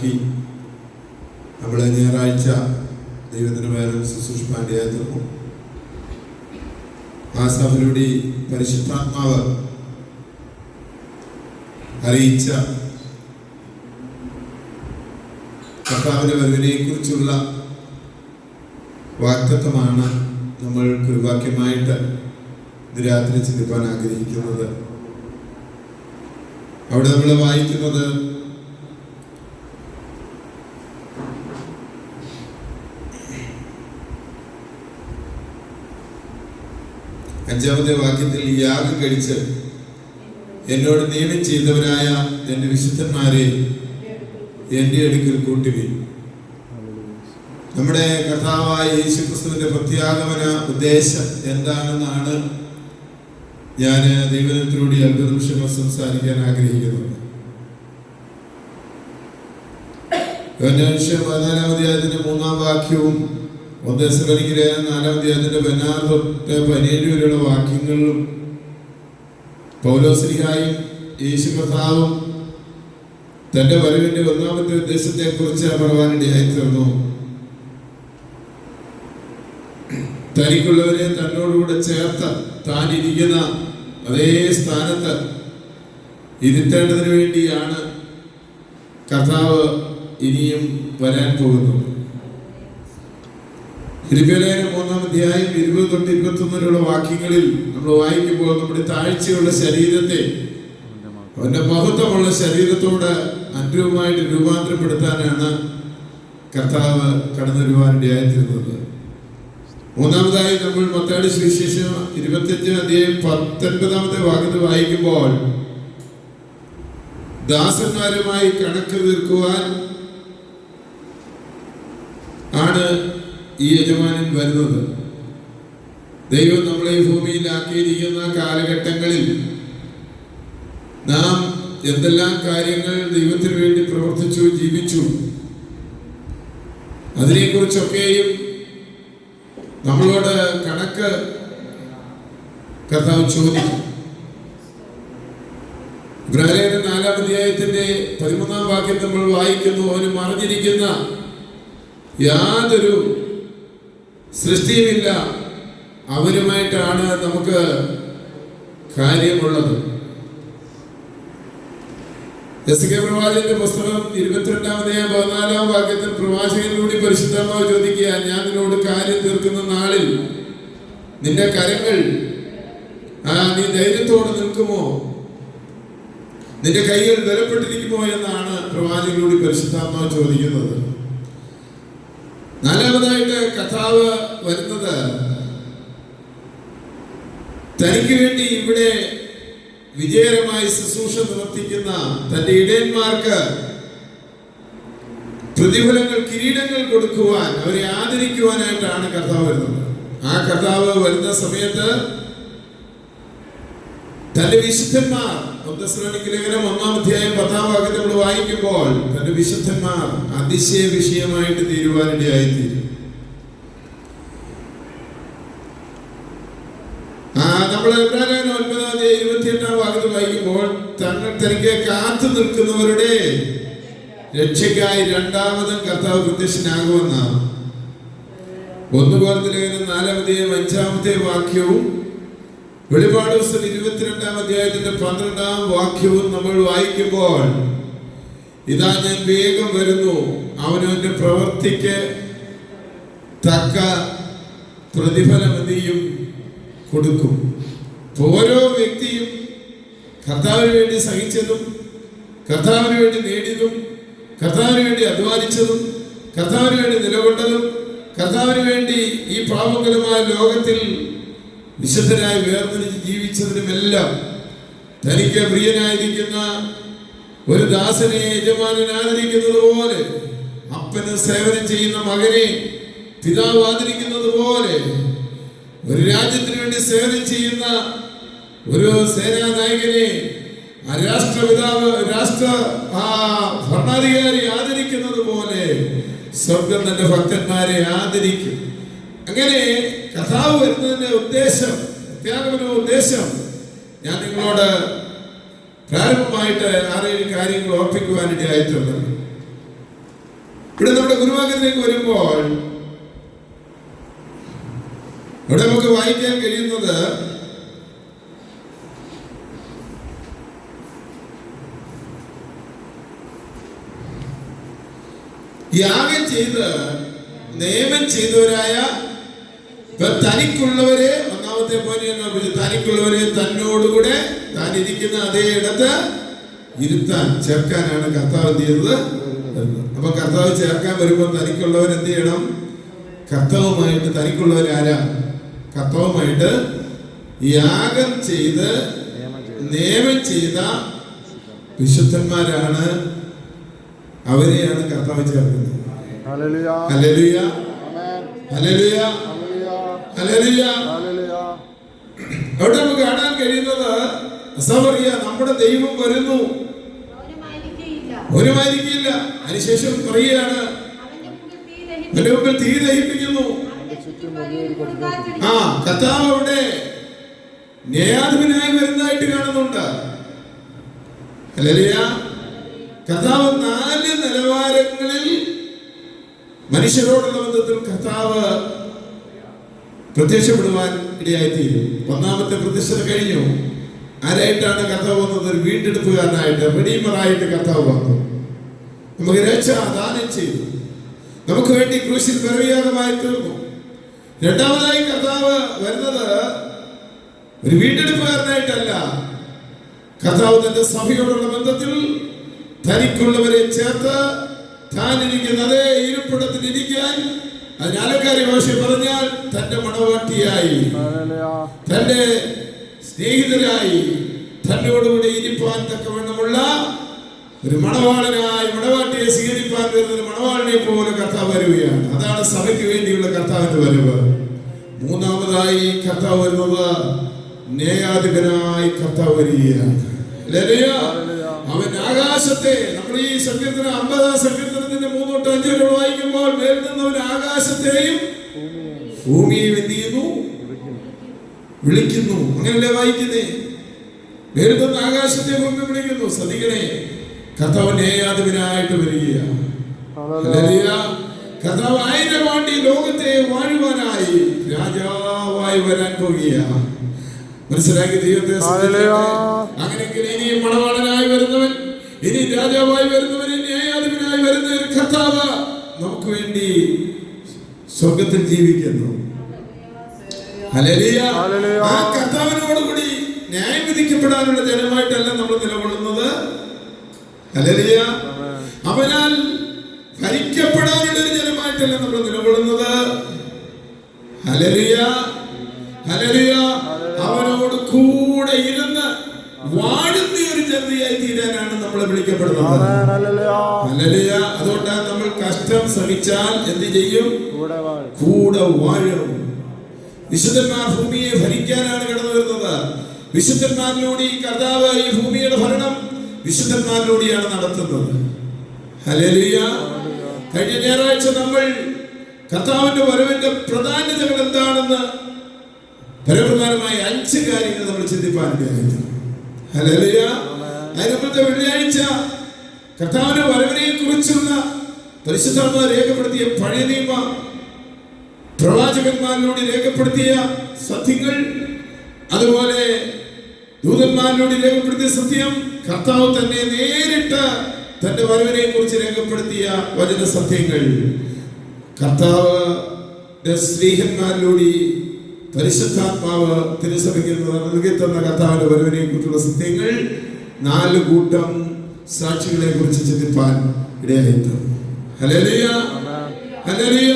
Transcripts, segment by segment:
അടിസ്ഥാനമാക്കി നമ്മൾ ഞായറാഴ്ച ദൈവത്തിൻ്റെ പേരിൽ ശുശ്രൂഷിപ്പാണ്ടിയായി തീർന്നു. ആ സഭയിലൂടെ പരിശുദ്ധാത്മാവ് അറിയിച്ച കർത്താവിൻ്റെ വരവിനെ കുറിച്ചുള്ള വാഗ്ദത്തമാണ് നമ്മൾ കൃവാക്യമായിട്ട് ഇത് രാത്രി ചിന്തിപ്പാൻ ആഗ്രഹിക്കുന്നത്. അവിടെ നമ്മൾ വായിക്കുന്നത് അഞ്ചാമത്തെ വാക്യത്തിൽ, യാഗം കഴിച്ച് എന്നോട് നിയമം ചെയ്തവരായ എൻ്റെ വിശുദ്ധന്മാരെ എൻ്റെ അടുക്കൽ കൂട്ടുവിൻ. നമ്മുടെ കർത്താവായ യേശുക്രിസ്തുവിന്റെ പ്രത്യാഗമന ഉദ്ദേശം എന്താണെന്നാണ് ഞാൻ ദൈവത്തിലൂടെ അല്പനിമിഷങ്ങൾ സംസാരിക്കാൻ ആഗ്രഹിക്കുന്നത്. യോഹന്നാൻ 14-ാം അധ്യായത്തിന്റെ 3-ാം വാക്യവും 1 തെസ്സലോനിക്കയിലെ 4-ാം അധ്യായത്തിന്റെ 16-17 വരെയുള്ള വാക്യങ്ങളിലും പൗലോസ്ലീഹായും യേശു കർത്താവും തന്റെ വരവിന്റെ ഒന്നാമത്തെ ഉദ്ദേശത്തെ കുറിച്ച് പറയാനിടയായി തീർന്നു. തനിക്കുള്ളവരെ തന്നോടുകൂടെ ചേർത്ത് താൻ ഇരിക്കുന്ന അതേ സ്ഥാനത്ത് ഇരുത്തേണ്ടതിന് വേണ്ടിയാണ് കർത്താവ് ഇനിയും വരാൻ പോകുന്നത്. ഫിലിപ്പിയർ 3-ാം അധ്യായം 20 തൊട്ട് 21 വരെയുള്ള വാക്യങ്ങളിൽ നമ്മൾ വായിക്കുമ്പോൾ നമ്മുടെ താഴ്ചയുള്ള ശരീരത്തെ അവന്റെ മഹത്വമുള്ള ശരീരത്തോട് അനുരൂപമായിട്ട് രൂപാന്തരപ്പെടുത്താനാണ് കർത്താവ് കടന്നു വരുവാനിടയായിത്തീരുന്നത്. മൂന്നാമതായി നമ്മൾ മത്തായിയുടെ സുവിശേഷം 25-ാം അധ്യായം 19-ാമത്തെ വാക്യത്തിൽ വായിക്കുമ്പോൾ ദാസന്മാരുമായി കണക്ക് തീർക്കുവാൻ ആണ് ഈ യജമാനൻ വരുന്നത്. ദൈവം നമ്മളെ ഭൂമിയിലാക്കിയിരിക്കുന്ന കാലഘട്ടങ്ങളിൽ നാം എന്തെല്ലാം കാര്യങ്ങൾ ദൈവത്തിന് വേണ്ടി പ്രവർത്തിച്ചു ജീവിച്ചു, അതിനെക്കുറിച്ചൊക്കെയും നമ്മളോട് കണക്ക് കർത്താവ് ചോദിക്കും. ഇബ്രാഹിം 4-ാം അധ്യായത്തിന്റെ 13-ാം വാക്യം നമ്മൾ വായിക്കുന്നു, അവന് മറഞ്ഞിരിക്കുന്ന യാതൊരു സൃഷ്ടിയുമില്ല, അവരുമായിട്ടാണ് നമുക്ക് കാര്യമുള്ളത്. എസ്കേൽ പ്രവാചകന്റെ പുസ്തകം 22-ാം അധ്യായം 14-ാം വാക്യത്തിൽ പ്രവാചകനിലൂടെ പരിശുദ്ധാത്മാവ് ചോദിക്കുക, ഞാൻ നിന്നോട് കാര്യം തീർക്കുന്ന നാളിൽ നിന്റെ കരങ്ങൾ നീ ധൈര്യത്തോടെ നിൽക്കുമോ, നിന്റെ കൈകൾ ബലപ്പെട്ടിരിക്കുമോ എന്നാണ് പ്രവാചകനിലൂടെ പരിശുദ്ധാത്മാവ് ചോദിക്കുന്നത്. നാലാമതായിട്ട് കർത്താവ് വരുന്നത് തനിക്ക് വേണ്ടി ഇവിടെ വിജയകരമായി ശുശ്രൂഷ നിവർത്തിക്കുന്ന തന്റെ ഇടയന്മാർക്ക് പ്രതിഫലങ്ങൾ, കിരീടങ്ങൾ കൊടുക്കുവാൻ, അവരെ ആദരിക്കുവാനായിട്ടാണ് കർത്താവ് വരുന്നത്. ആ കർത്താവ് വരുന്ന സമയത്ത് തന്റെ വിശുദ്ധന്മാർ, 1 തെസ്സലോനിക്കയിലെ 1-ാം അധ്യായം 10-ാം വാക്യം നമ്മൾ വായിക്കുമ്പോൾ തന്റെ വിശുദ്ധന്മാർ അതിശയ വിഷയമായിട്ട് തീരുവാനിടയായിത്തീരും. നമ്മൾ 9-ാം അധ്യായം 28-ാം വാക്യത്തിൽ വായിക്കുമ്പോൾ തനിക്ക് കാത്തു നിൽക്കുന്നവരുടെ രക്ഷയ്ക്കായി രണ്ടാമതും കർത്താവ് പ്രത്യക്ഷനാകുമെന്ന് 1 കൊരിന്ത്യർ 4-ാം അധ്യായം 5-ാമത്തെ വാക്യവും വെളിപ്പാട് പുസ്തകം 22-ാം അധ്യായത്തിന്റെ 12-ാം വാക്യവും നമ്മൾ വായിക്കുമ്പോൾ, ഇതാ ഞാൻ വേഗം വരുന്നു, അവനവന്റെ പ്രവൃത്തിക്ക് തക്ക പ്രതിഫലം എന്തെയും കൊടുക്കും. ഓരോ വ്യക്തിയും കർത്താവിന് വേണ്ടി സഹിച്ചതും, കർത്താവിന് വേണ്ടി നേടിയതും, കർത്താവിന് വേണ്ടി അധ്വാനിച്ചതും, കർത്താവിന് വേണ്ടി നിലകൊണ്ടതും, കർത്താവിന് വേണ്ടി ഈ പാപകരമായ ലോകത്തിൽ വിശുദ്ധനായി വേർതിരിച്ച് ജീവിച്ചതിനുമെല്ലാം തനിക്ക് പ്രിയനായിരിക്കുന്ന ഒരു ദാസനെ യജമാനൻ ആദരിക്കുന്നത് പോലെ, അപ്പന് സേവനം ചെയ്യുന്ന മകനെ പിതാവ് ആദരിക്കുന്നത് പോലെ, ഒരു രാജ്യത്തിന് വേണ്ടി സേവനം ചെയ്യുന്ന ഒരു സേനാനായകനെ രാഷ്ട്ര ഭരണാധികാരി ആദരിക്കുന്നത് പോലെ സ്വർഗം തന്റെ ഭക്തന്മാരെ ആദരിക്കും. അങ്ങനെ കർത്താവ് വരുന്നതിന്റെ ഉദ്ദേശം, പ്രത്യാഗമന ഉദ്ദേശം ഞാൻ നിങ്ങളോട് പ്രാരംഭമായിട്ട് 6-7 കാര്യങ്ങൾ ഓർപ്പിക്കുവാനിടയായിട്ടുണ്ട്. ഇവിടെ നമ്മുടെ ഗുരുവാക്യത്തിലേക്ക് വരുമ്പോൾ ഇവിടെ നമുക്ക് വായിക്കാൻ കഴിയുന്നത് യാഗം ചെയ്ത് നിയമം ചെയ്തവരായ തനിക്കുള്ളവരെ, ഒന്നാമത്തെ പോയിന്റ് തനിക്കുള്ളവരെ തന്നോടുകൂടെ താൻ ഇരിക്കുന്ന അതേ ഇടത്ത് ഇരുത്താൻ ചേർക്കാനാണ് കർത്താവ് എന്ത് ചെയ്തത്. അപ്പൊ കർത്താവ് ചേർക്കാൻ വരുമ്പോൾ തനിക്കുള്ളവർ എന്ത് ചെയ്യണം? കർത്താവുമായിട്ട്, തനിക്കുള്ളവരാരാ? കർത്താവുമായിട്ട് യാഗം ചെയ്ത് നിയമം ചെയ്ത വിശുദ്ധന്മാരാണ്, അവരെയാണ് കർത്താവ് ചേർക്കുന്നത്. ഹല്ലേലൂയ, ഹല്ലേലൂയ, ഹല്ലേലൂയ, ഹല്ലേലൂയ. അവിടെ നമുക്ക് കാണാൻ കഴിയുന്നത് നമ്മുടെ ദൈവം വരുന്നു, ഒരുമായിരിക്കില്ല. അതിനുശേഷം പറയുകയാണ് അവന്റെ മുമ്പിൽ തീ ദഹിപ്പിക്കുന്നു. കർത്താവ് അവിടെ ന്യായാധിപനായി വരുന്നതായിട്ട് കാണുന്നുണ്ട്. ഹല്ലേലൂയ. കർത്താവ് 4 നിലവാരങ്ങളിൽ മനുഷ്യരോടുള്ള ബന്ധത്തിൽ കർത്താവ് പ്രത്യക്ഷപ്പെടുവാൻ ഇടയായിത്തീരും. ഒന്നാമത്തെ പ്രത്യക്ഷത കഴിഞ്ഞു. ആരായിട്ടാണ് കർത്താവ് വന്നത്? ഒരു വീണ്ടെടുപ്പുകാരനായിട്ട്, റെഡീമറായിട്ട് കർത്താവ് വന്നു. നമുക്ക് രക്ഷ ദാനം ചെയ്തു, നമുക്ക് വേണ്ടി ക്രൂശിൽ ബലിയാഗമായി തീർന്നു. രണ്ടാമതായി കർത്താവ് വരുന്നത് ഒരു വീണ്ടെടുപ്പുകാരനായിട്ടല്ല. കർത്താവ് തന്റെ സഭയോടുള്ള ബന്ധത്തിൽ തനിക്കുള്ളവരെ ചേർത്ത് താൻ ഇരിക്കുന്ന അതേ ഇരിപ്പിടത്തിൽ ഇരിക്കാൻ, അതിന് ആലങ്കാരിക ഭാഷ പറഞ്ഞാൽ തന്റെ മണവാട്ടിയായി, തന്റെ സ്നേഹിതരായി, തന്നോടുകൂടി ഇരിപ്പാൻ തക്കവണ്ണമുള്ള ഒരു മണവാളനായി, മണവാട്ടിയെ സ്വീകരിപ്പാൻ വരുന്ന ഒരു മണവാളിനെ പോലെ കർത്താവ് വരികയാണ്. അതാണ് സഭയ്ക്ക് വേണ്ടിയുള്ള കർത്താവിന്റെ വരവ്. മൂന്നാമതായി കർത്താവ് വരുന്നത് ന്യായാധിപനായി കർത്താവ് വരികയാണ്. അവൻ ആകാശത്തെ, നമ്മൾ ഈ സങ്കീർത്തനം 50 സങ്കീർത്തനത്തിന്റെ 3 തൊട്ട് 5 വരെ വായിക്കുമ്പോൾ മേൽ നിന്നവൻ ആകാശത്തെയും ഭൂമിയെയും എന്ത് ചെയ്യുന്നു? വിളിക്കുന്നു. അങ്ങനല്ലേ വായിക്കുന്നേ? മേൽ നിന്ന് ആകാശത്തെ ഭൂമി വിളിക്കുന്നു. ശ്രദ്ധിക്കണേ, കർത്താവ് ന്യായാധിപനായിട്ട് വരികയാണ്. കർത്താവ് 1000 ആണ്ട് ലോകത്തെ വാഴുവാനായി രാജാവായി വരാൻ പോവുകയാണ്. മനസ്സിലാക്കി ദൈവത്തെ. അങ്ങനെയെങ്കിൽ ഇനി മണവാളനായി വരുന്നവൻ, ഇനി രാജാവായി വരുന്നവൻ, ന്യായാധിപനായി വരുന്ന ഒരു കർത്താവ് നമുക്ക് വേണ്ടി സ്വർഗത്തിൽ ജീവിക്കുന്നു. ഹല്ലേലൂയ. ആ കർത്താവിനോടുകൂടി ന്യായം വിധിക്കപ്പെടാനുള്ള ജനമായിട്ടല്ല നമ്മൾ നിലകൊള്ളുന്നത്. ഹല്ലേലൂയ. അവനാൽ ഭരിക്കപ്പെടാനുള്ള ഒരു ജനമായിട്ടല്ല നമ്മൾ നിലകൊള്ളുന്നത്. Hallelujah, hallelujah. അവനോട് കൂടെ ഇരുന്ന് വാഴുന്ന ഒരു ജനതയായി തീരാനാണ് നമ്മൾ വിളിക്കപ്പെടുന്നത്. ഹല്ലേലൂയ. അതുകൊണ്ടാണ് നമ്മൾ കഷ്ടം സഹിച്ചാൽ എന്ത് ചെയ്യും? കൂടെ വാഴും. വിശുദ്ധന്മാർ ഭൂമിയെ ഭരിക്കാനാണ് കടന്നു വരുന്നത്. വിശുദ്ധന്മാരിലൂടെ ഈ കർത്താവ് ഈ ഭൂമിയുടെ ഭരണം വിശുദ്ധന്മാരിലൂടെയാണ് നടത്തുന്നത്. ഹല്ലേലൂയ. കഴിഞ്ഞ ഞായറാഴ്ച നമ്മൾ കർത്താവിന്റെ വരവിന്റെ പ്രാധാന്യതകൾ എന്താണെന്ന് പരപ്രധാനമായ 5 കാര്യങ്ങൾ നമ്മൾ ചിന്തിപ്പാനിടയായി. ഹല്ലേലൂയ. അതിനപ്പുറത്തെ വെള്ളിയാഴ്ച കർത്താവിന്റെ വരവിനെ കുറിച്ചുള്ള പരിശുദ്ധാത്മാവ് രേഖപ്പെടുത്തിയ പഴയ നിയമ പ്രവാചകന്മാരിലൂടെ രേഖപ്പെടുത്തിയ സത്യങ്ങൾ, അതുപോലെ ദൂതന്മാരിലൂടെ രേഖപ്പെടുത്തിയ സത്യം, കർത്താവ് തന്നെ നേരിട്ട് തന്റെ വരവിനെ കുറിച്ച് രേഖപ്പെടുത്തിയ വചന സത്യങ്ങൾ, കർത്താവ് സ്ത്രീഹന്മാരിലൂടെ പരിശുദ്ധാത്മാവ് തിരുസഭയ്ക്ക് നൽകി തന്ന കർത്താവിന്റെ വരവിനെ കുറിച്ചുള്ള സത്യങ്ങൾ, 4 കൂട്ടം സാക്ഷികളെ കുറിച്ച് ചിന്തിപ്പാൻ ഇടയായിത്തീർന്നു. ഹല്ലേലൂയ, ഹല്ലേലൂയ,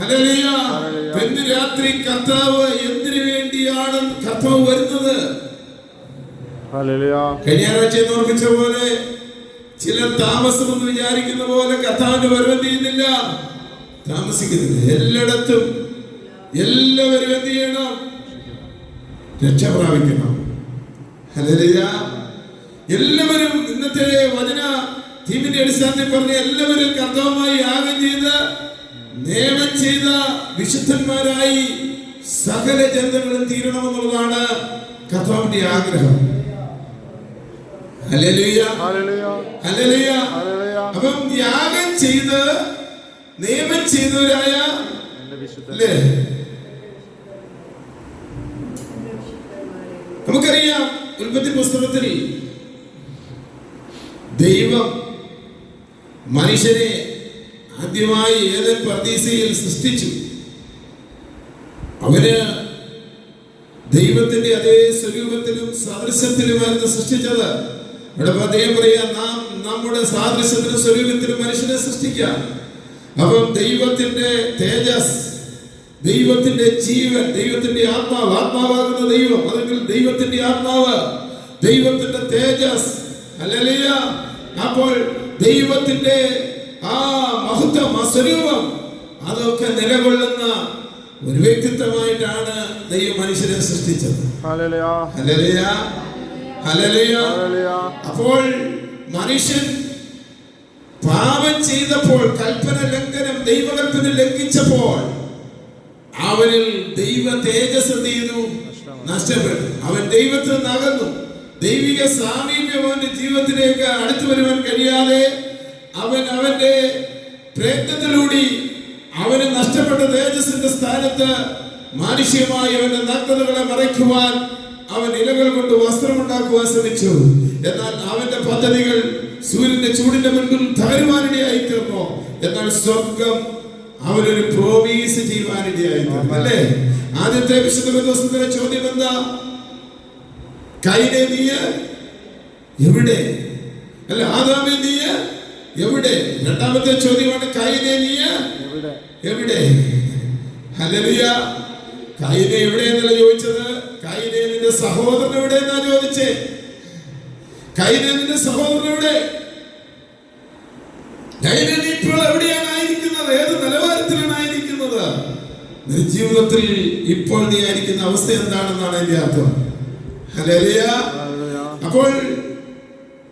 ഹല്ലേലൂയ. ഇന്ന് രാത്രി കർത്താവ് എന്തിനു വേണ്ടിയാണ് കർത്താവ് വരുന്നത്? ഹല്ലേലൂയ. കഴിഞ്ഞ ആഴ്ച ഓർമ്മിച്ച പോലെ ചിലർ താമസമെന്ന് വിചാരിക്കുന്ന പോലെ കർത്താവിന്റെ വരവ് ചെയ്യുന്നില്ല, താമസിക്കുന്നില്ല. എല്ലായിടത്തും എല്ലാവരും എന്ത് ചെയ്യണം? രക്ഷ പ്രാപിക്കണം. ഹല്ലേലൂയ. എല്ലാവരും ഇന്നത്തെ വചന തീമിന്റെ അടിസ്ഥാനത്തിൽ പറഞ്ഞ എല്ലാവരും കർത്താവുമായി യാഗം ചെയ്ത് നിയമം ചെയ്ത വിശുദ്ധന്മാരായി സകല ജനതകളും തീരണമെന്നുള്ളതാണ് കർത്താവിന്റെ ആഗ്രഹം. Hallelujah, hallelujah. അപ്പം യാഗം നിയമം ചെയ്തവരായ അല്ലേ? നമുക്കറിയാം ഉൽപ്പത്തി പുസ്തകത്തിൽ ദൈവം മനുഷ്യനെ ആദ്യമായി ഏദൻ പർദീസയിൽ സൃഷ്ടിച്ചു. അവന് ദൈവത്തിന്റെ അതേ സ്വരൂപത്തിലും സാദൃശ്യത്തിലുമായിരുന്നു സൃഷ്ടിച്ചത്. ഇവിടെ ദൈവം പറയാ, നാം നമ്മുടെ സാദൃശ്യത്തിലും സ്വരൂപത്തിലും മനുഷ്യനെ സൃഷ്ടിക്കാം. അപ്പം ദൈവത്തിന്റെ തേജസ്, ദൈവത്തിന്റെ ജീവൻ, ദൈവത്തിന്റെ ആത്മാവാകുന്ന ദൈവം, അല്ലെങ്കിൽ ദൈവത്തിന്റെ ആത്മാവ്, ദൈവത്തിന്റെ തേജസ്, ഹല്ലേലൂയ. അപ്പോൾ ദൈവത്തിന്റെ ആ മഹത്വം, ആ സ്വരൂപം, അതൊക്കെ നിലകൊള്ളുന്ന ഒരു വ്യക്തിത്വമായിട്ടാണ് ദൈവം മനുഷ്യനെ സൃഷ്ടിച്ചത്. ഹല്ലേലൂയ, ഹല്ലേലൂയ, ഹല്ലേലൂയ. അപ്പോൾ മനുഷ്യൻ പാപം ചെയ്തപ്പോൾ, കൽപ്പന ലംഘനം, ദൈവകൽപ്പന ലംഘിച്ചപ്പോൾ അവനിൽ ദൈവ തേജസ് എന്ത് ചെയ്തു? നഷ്ടപ്പെട്ടു. അവൻ ദൈവത്തിൽ നിന്ന് അകന്നു. ദൈവിക സാമീപ്യം അവന്റെ ജീവിതത്തിലേക്ക് അടുത്തു വരുവാൻ കഴിയാതെ അവന്റെ പ്രയത്നത്തിലൂടെ അവന് നഷ്ടപ്പെട്ട തേജസ്സിന്റെ സ്ഥാനത്ത് മാനുഷികമായി അവന്റെ നഗ്നതകളെ മറയ്ക്കുവാൻ അവൻ ഇലകൾ കൊണ്ട് വസ്ത്രമുണ്ടാക്കുവാൻ ശ്രമിച്ചു. എന്നാൽ അവന്റെ പദ്ധതികൾ സൂര്യന്റെ ചൂടിന്റെ മുൻപിൽ തകരുവാനിടയായി തീർന്നു. എന്നാൽ സ്വർഗം അവനൊരു പ്രോമീസ് ചെയ്യുവാനിടയായി തീർന്നു, അല്ലേ? ആദ്യത്തെ വിശുദ്ധ വേദപുസ്തകത്തിലെ ചോദ്യം എന്താ? കൈനെ നീ എവിടെ? അല്ല, ആദാമേ നീ എവിടെ? രണ്ടാമത്തെ ചോദ്യമാണ് കൈനെ നീ എവിടെ? ഹല്ലേലൂയ. കൈനെ എവിടെ എന്നല്ല ചോദിച്ചത്, കൈനെ നിന്റെ സഹോദരൻ എവിടെ എന്നാ ചോദിച്ചേ. കൈനെ നിന്റെ സഹോദരൻ എവിടെ? കൈനെ നീ ഇപ്പോൾ എവിടെയാണ് ആയിരിക്കുന്നത്? ഏത് നിലവാരത്തിലാണ് ആയിരിക്കുന്നത്? നിന്റെ ജീവിതത്തിൽ ഇപ്പോൾ നീ ആയിരിക്കുന്ന അവസ്ഥ എന്താണെന്നാണ് എന്റെ അർത്ഥം. ഹല്ലേലൂയ. അപ്പോൾ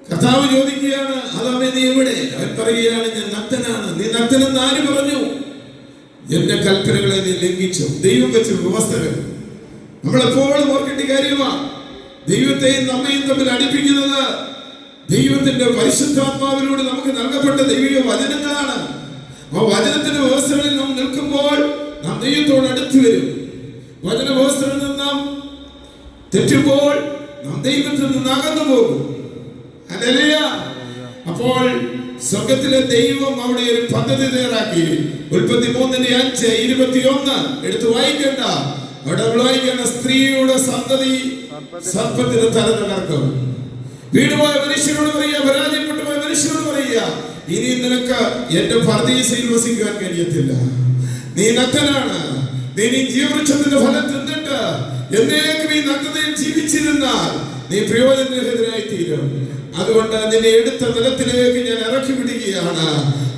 കർത്താവ് ചോദിക്കുകയാണ്, ആദാമേ നീ എവിടെ? അവൻ പറയുകയാണ്, ഞാൻ നഗ്നനാണ്. നീ നഗ്നനെന്ന് ആര് പറഞ്ഞു? എന്റെ കൽപ്പനകളെ നീ ലംഘിച്ചു. ദൈവം വെച്ച വ്യവസ്ഥകൾ നമ്മളെപ്പോഴും ഓർക്കേണ്ട കാര്യമാണ്. ദൈവത്തെയും നമ്മയും തമ്മിൽ അടുപ്പിക്കുന്നത് ദൈവത്തിന്റെ പരിശുദ്ധാത്മാവിലൂടെ നമുക്ക് നൽകപ്പെട്ട ദൈവിക വചനങ്ങളാണ്. ആ വചനത്തിന്റെ വ്യവസ്ഥകളിൽ നാം നിൽക്കുമ്പോൾ നാം ദൈവത്തോട് അടുത്തു വരും. വചന വ്യവസ്ഥകളിൽ നിന്ന് നാം തെറ്റുമ്പോൾ നാം ദൈവത്തിൽ നിന്ന് അകന്നു പോകും. ഹല്ലേലൂയ. അപ്പോൾ സ്വർഗത്തിലെ ദൈവം അവിടെ ഒരു പദ്ധതി തയ്യാറാക്കി. ഉൽപ്പത്തി 3:5-21 എടുത്ത് വായിക്കണ്ട. അവിടെ നമ്മൾ വായിക്കേണ്ട, സ്ത്രീയുടെ സന്തതി സർപ്പത്തിന് തല തകർക്കും. വീടുപോയ മനുഷ്യനോട് പറയുക, പരാജയപ്പെട്ടു പോയ മനുഷ്യനോട് പറയുക, ഇനി നിനക്ക് എന്റെ പർദീസയിൽ വസിക്കാൻ കഴിയത്തില്ല. നീ നഗ്നനാണ്. നീ ജീവവൃക്ഷത്തിന്റെ ഫലം തിന്നിട്ട് എന്നേക്കും ഈ നഗ്നതയിൽ ജീവിച്ചിരുന്നാൽ നീ പ്രയോജനരഹിതനായി തീരും. അതുകൊണ്ട് നിന്നെ എടുത്ത നിലത്തിലേക്ക് ഞാൻ ഇറക്കി വിടുകയാണ്.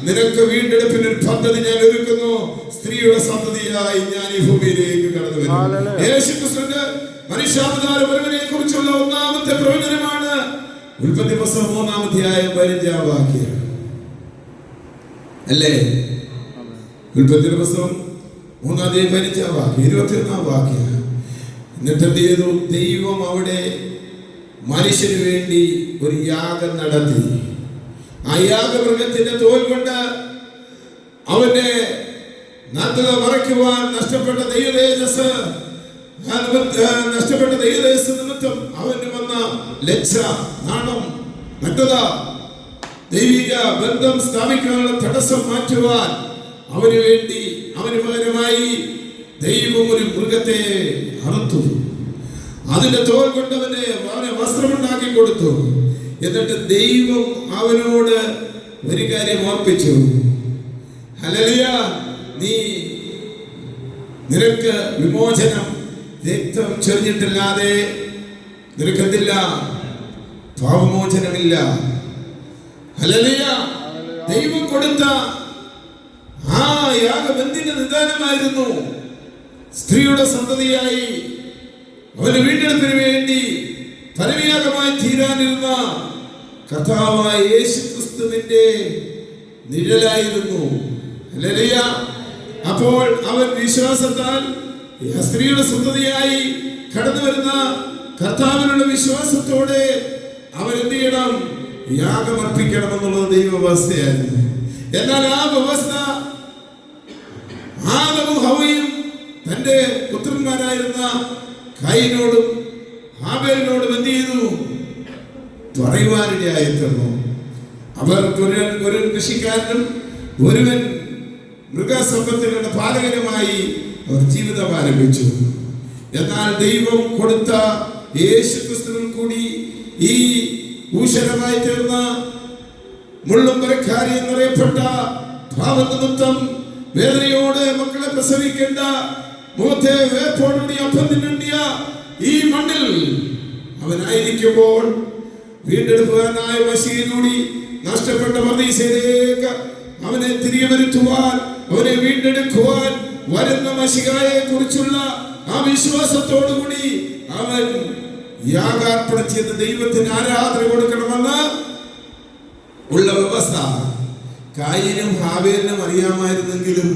നിനക്ക് വീണ്ടെടുപ്പിന് ഒരു പദ്ധതി ഞാൻ ഒരുക്കുന്നു. സ്ത്രീയുടെ സന്തതിയായി ഞാൻ ഈ ഭൂമിയിലേക്ക് കടന്നു വരും. യേശുക്രിസ്തുവിന്റെ മനുഷ്യാവതാരം ഒരുവനെ കുറിച്ചുള്ള ഒന്നാമത്തെ പ്രവചനമാണ് ഉൽപ്പത്തി പുസ്തകം 3-15 വാക്യം, അല്ലേ? ഉൽപ്പത്തി പുസ്തകം 3-15 വാക്യം, 21 വാക്യം. എന്നിട്ട് എന്ത് ചെയ്തു? ദൈവം അവിടെ മനുഷ്യന് വേണ്ടി ഒരു യാഗം നടത്തി. ആ യാഗമൃഗത്തിന്റെ തോൽ കൊണ്ട് അവന്റെ നഗ്നത മറയ്ക്കുവാൻ നഷ്ടപ്പെട്ട ദൈവതേജസ് നിമിത്തം അവന് വന്ന ലജ്ജ, നാണം, നഗ്നത, ദൈവിക ബന്ധം സ്ഥാപിക്കാനുള്ള തടസ്സം മാറ്റുവാൻ അവന് വേണ്ടി, അവന് പകരമായി ദൈവം ഒരു മൃഗത്തെ അറുത്തു. അതിന്റെ തോൽ കൊണ്ട് അവനെ വസ്ത്രമുണ്ടാക്കി കൊടുത്തു. എന്നിട്ട് ദൈവം അവനോട് ഒരു കാര്യം ഓർപ്പിച്ചു. ഹല്ലേലൂയ. നിനക്ക് വിമോചനം രക്തം ചൊരിഞ്ഞിട്ടില്ലാതെ നിനക്കെന്തില്ല? പാപമോചനമില്ല. ഹല്ലേലൂയ. ദൈവം കൊടുത്ത ആ യാഗം എന്തിന്റെ നിദാനമായിരുന്നു? സ്ത്രീയുടെ സന്തതിയായി അവന്റെ വീണ്ടെടുപ്പിന് വേണ്ടി പരമയാഗമായി തീരാനിരുന്ന കർത്താവായ യേശുക്രിസ്തുവിന്റെ നിഴലായിരുന്നു. ഹല്ലേലൂയ. അപ്പോൾ അവൻ വിശ്വാസത്താൽ സ്ത്രീയുടെ സന്തതിയായി കടന്നു വരുന്ന കർത്താവിനുള്ള വിശ്വാസത്തോടെ അവൻ എന്ത് ചെയ്യണം? യാഗമർപ്പിക്കണം എന്നുള്ളത് ദൈവവ്യവസ്ഥയായിരുന്നു. എന്നാൽ ആ വ്യവസ്ഥ ആദമും ഹവ്വയും തന്റെ പുത്രന്മാരായിരുന്ന കയീനോടും ഹാബേലിനോടും എന്ത് ചെയ്തു? പറയുവാനിടയായി തീർന്നു. അവർ ഒരുവൻ കൃഷിക്കാരനും ഒരുവൻ മൃഗസമ്പത്തുകളുടെ പാലകനുമായി അവർ ജീവിതം ആരംഭിച്ചു. എന്നാൽ ദൈവം കൊടുത്ത യേശുക്രിസ്തുവിൽ കൂടി ഈ ഭൂഷണമായി തീർന്ന മുള്ളും പരക്കാരി എന്നറിയപ്പെട്ട പാപനിമിത്തം വേദനയോടെ മക്കളെ പ്രസവിക്കേണ്ട മുഖത്തെ വേർപ്പോടുകൂടി അപ്പം തിന്നേണ്ടിയ ഈ മണ്ണിൽ അവനായിരിക്കുമ്പോൾ വീണ്ടെടുക്കാനായ മശീനോടി നഷ്ടപ്പെട്ട പർദീസയിലേക്ക് അവനെ തിരികെ വരുത്തുവാൻ, അവനെ വീണ്ടെടുക്കുവാൻ വരുന്ന മശിഹായെ കുറിച്ചുള്ള ആ വിശ്വാസത്തോടുകൂടി അവൻ യാഗാർപ്പണം ചെയ്ത് ദൈവത്തിന് ആരാധന കൊടുക്കണമെന്ന് ഉള്ള വ്യവസ്ഥ കായീനും ഹാബേലിനും അറിയാമായിരുന്നെങ്കിലും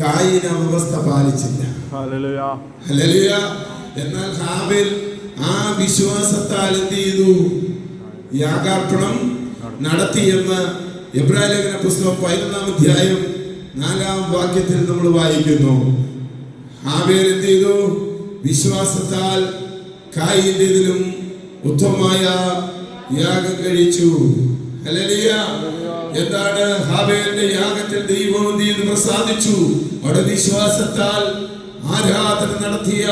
കായീൻ ആ വ്യവസ്ഥ പാലിച്ചില്ല. ഹല്ലേലൂയ. എന്നാൽ ഹാബേൽ ആ വിശ്വാസത്താൽ എന്ത് ചെയ്തു? യാഗാർപ്പണം നടത്തിയെന്ന് എബ്രായലേഖന പുസ്തകം 11-ാം അധ്യായം 4-ാം വാക്യത്തിൽ നമ്മൾ വായിക്കുന്നു. ഹാബേൽ എന്ത് ചെയ്തു? വിശ്വാസത്താൽ കായീന്റേതിലും ഉത്തമമായ യാഗം കഴിച്ചു. ഹല്ലേലൂയ. എന്താണ് ഹാബേലിന്റെ യാഗത്തിൽ ദൈവം എന്ത് ചെയ്തു? പ്രസാദിച്ചു. അവിടെ വിശ്വാസത്താൽ ആരാധന നടത്തിയ,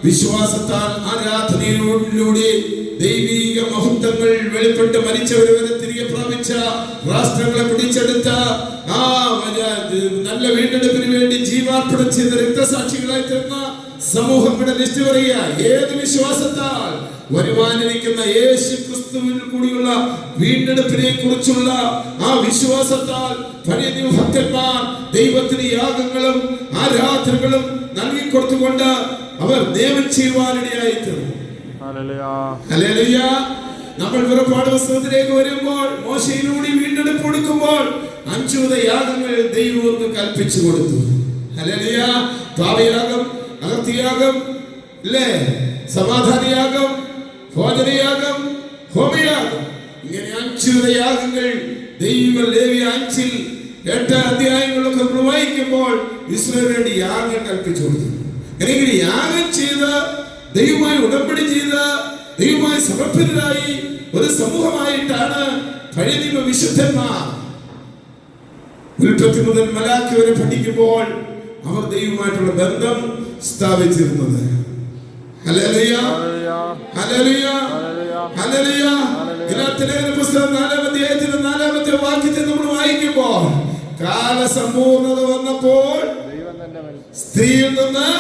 വിശ്വാസത്താൽ ആരാധനയിലൂടെ ദൈവിക മഹത്വങ്ങൾ വെളിപ്പെട്ട് മരിച്ചവരെ വരെ തിരികെ പ്രാപിച്ച, രാഷ്ട്രങ്ങളെ പിടിച്ചെടുത്ത ആ നല്ല വീണ്ടെടുപ്പിന് വേണ്ടി ജീവാർപ്പണം ചെയ്ത രക്തസാക്ഷികളായി തീർന്ന സമൂഹങ്ങളുടെ ലിസ്റ്റ് പറയുക. ഏത് വിശ്വാസത്താൽ? വരുവാനിരിക്കുന്ന യേശു ക്രിസ്തുവിൽ കൂടിയുള്ള വീണ്ടെടുപ്പിനെ കുറിച്ചുള്ള ആ വിശ്വാസത്താൽ പഴയ ഭക്തന്മാർ ദൈവത്തിന് യാഗങ്ങളും ആരാധനകളും നൽകിക്കൊടുത്തുകൊണ്ട് അവർ ദൈവം ചെയ്യുവാനിടയായി തീർന്നു. ഹല്ലേലൂയ. നമ്മൾ പുറപ്പാട് പുസ്തകത്തിലേക്ക് വരുമ്പോൾ മോശയിലൂടെ വീണ്ടെടുപ്പ് കൊടുക്കുമ്പോൾ 5 യാഗങ്ങൾ ദൈവം കൽപ്പിച്ചു കൊടുത്തു. ഹല്ലേലൂയ. പാപയാഗം, അകൃത്യയാഗം, അല്ലേ, സമാധാനയാഗം, ഭോജനയാഗം, ഹോമയാഗം, ഇങ്ങനെ 5 യാഗങ്ങൾ ദൈവം ലേവ്യ 5-ൽ 8 അധ്യായങ്ങളൊക്കെ നമ്മൾ വായിക്കുമ്പോൾ ഇസ്രായേലിന് വേണ്ടി യാഗം കൽപ്പിച്ചു കൊടുത്തു. അല്ലെങ്കിൽ യാഗം ചെയ്ത് ദൈവമായി ഉടമ്പടി ചെയ്ത് ദൈവമായി സമർപ്പിതരായി ഒരു സമൂഹമായിട്ടാണ് പഴയ നിയമ വിശുദ്ധന്മാർ ഉൽപ്പത്തി മുതൽ മലാഖി വരെ പഠിക്കുമ്പോൾ അവർ ദൈവമായിട്ടുള്ള ബന്ധം സ്ഥാപിച്ചിരുന്നത്. ഹല്ലേലൂയ, ഹല്ലേലൂയ, ഹല്ലേലൂയ. ഗലാത്യലേഖന പുസ്തകം 4-ാം അധ്യായത്തിന്റെ 4-ാമത്തെ വാക്യത്തിൽ നമ്മൾ വായിക്കുമ്പോൾ കാലസമ്പൂർണത വന്നപ്പോൾ സ്ത്രീയിൽ നിന്ന്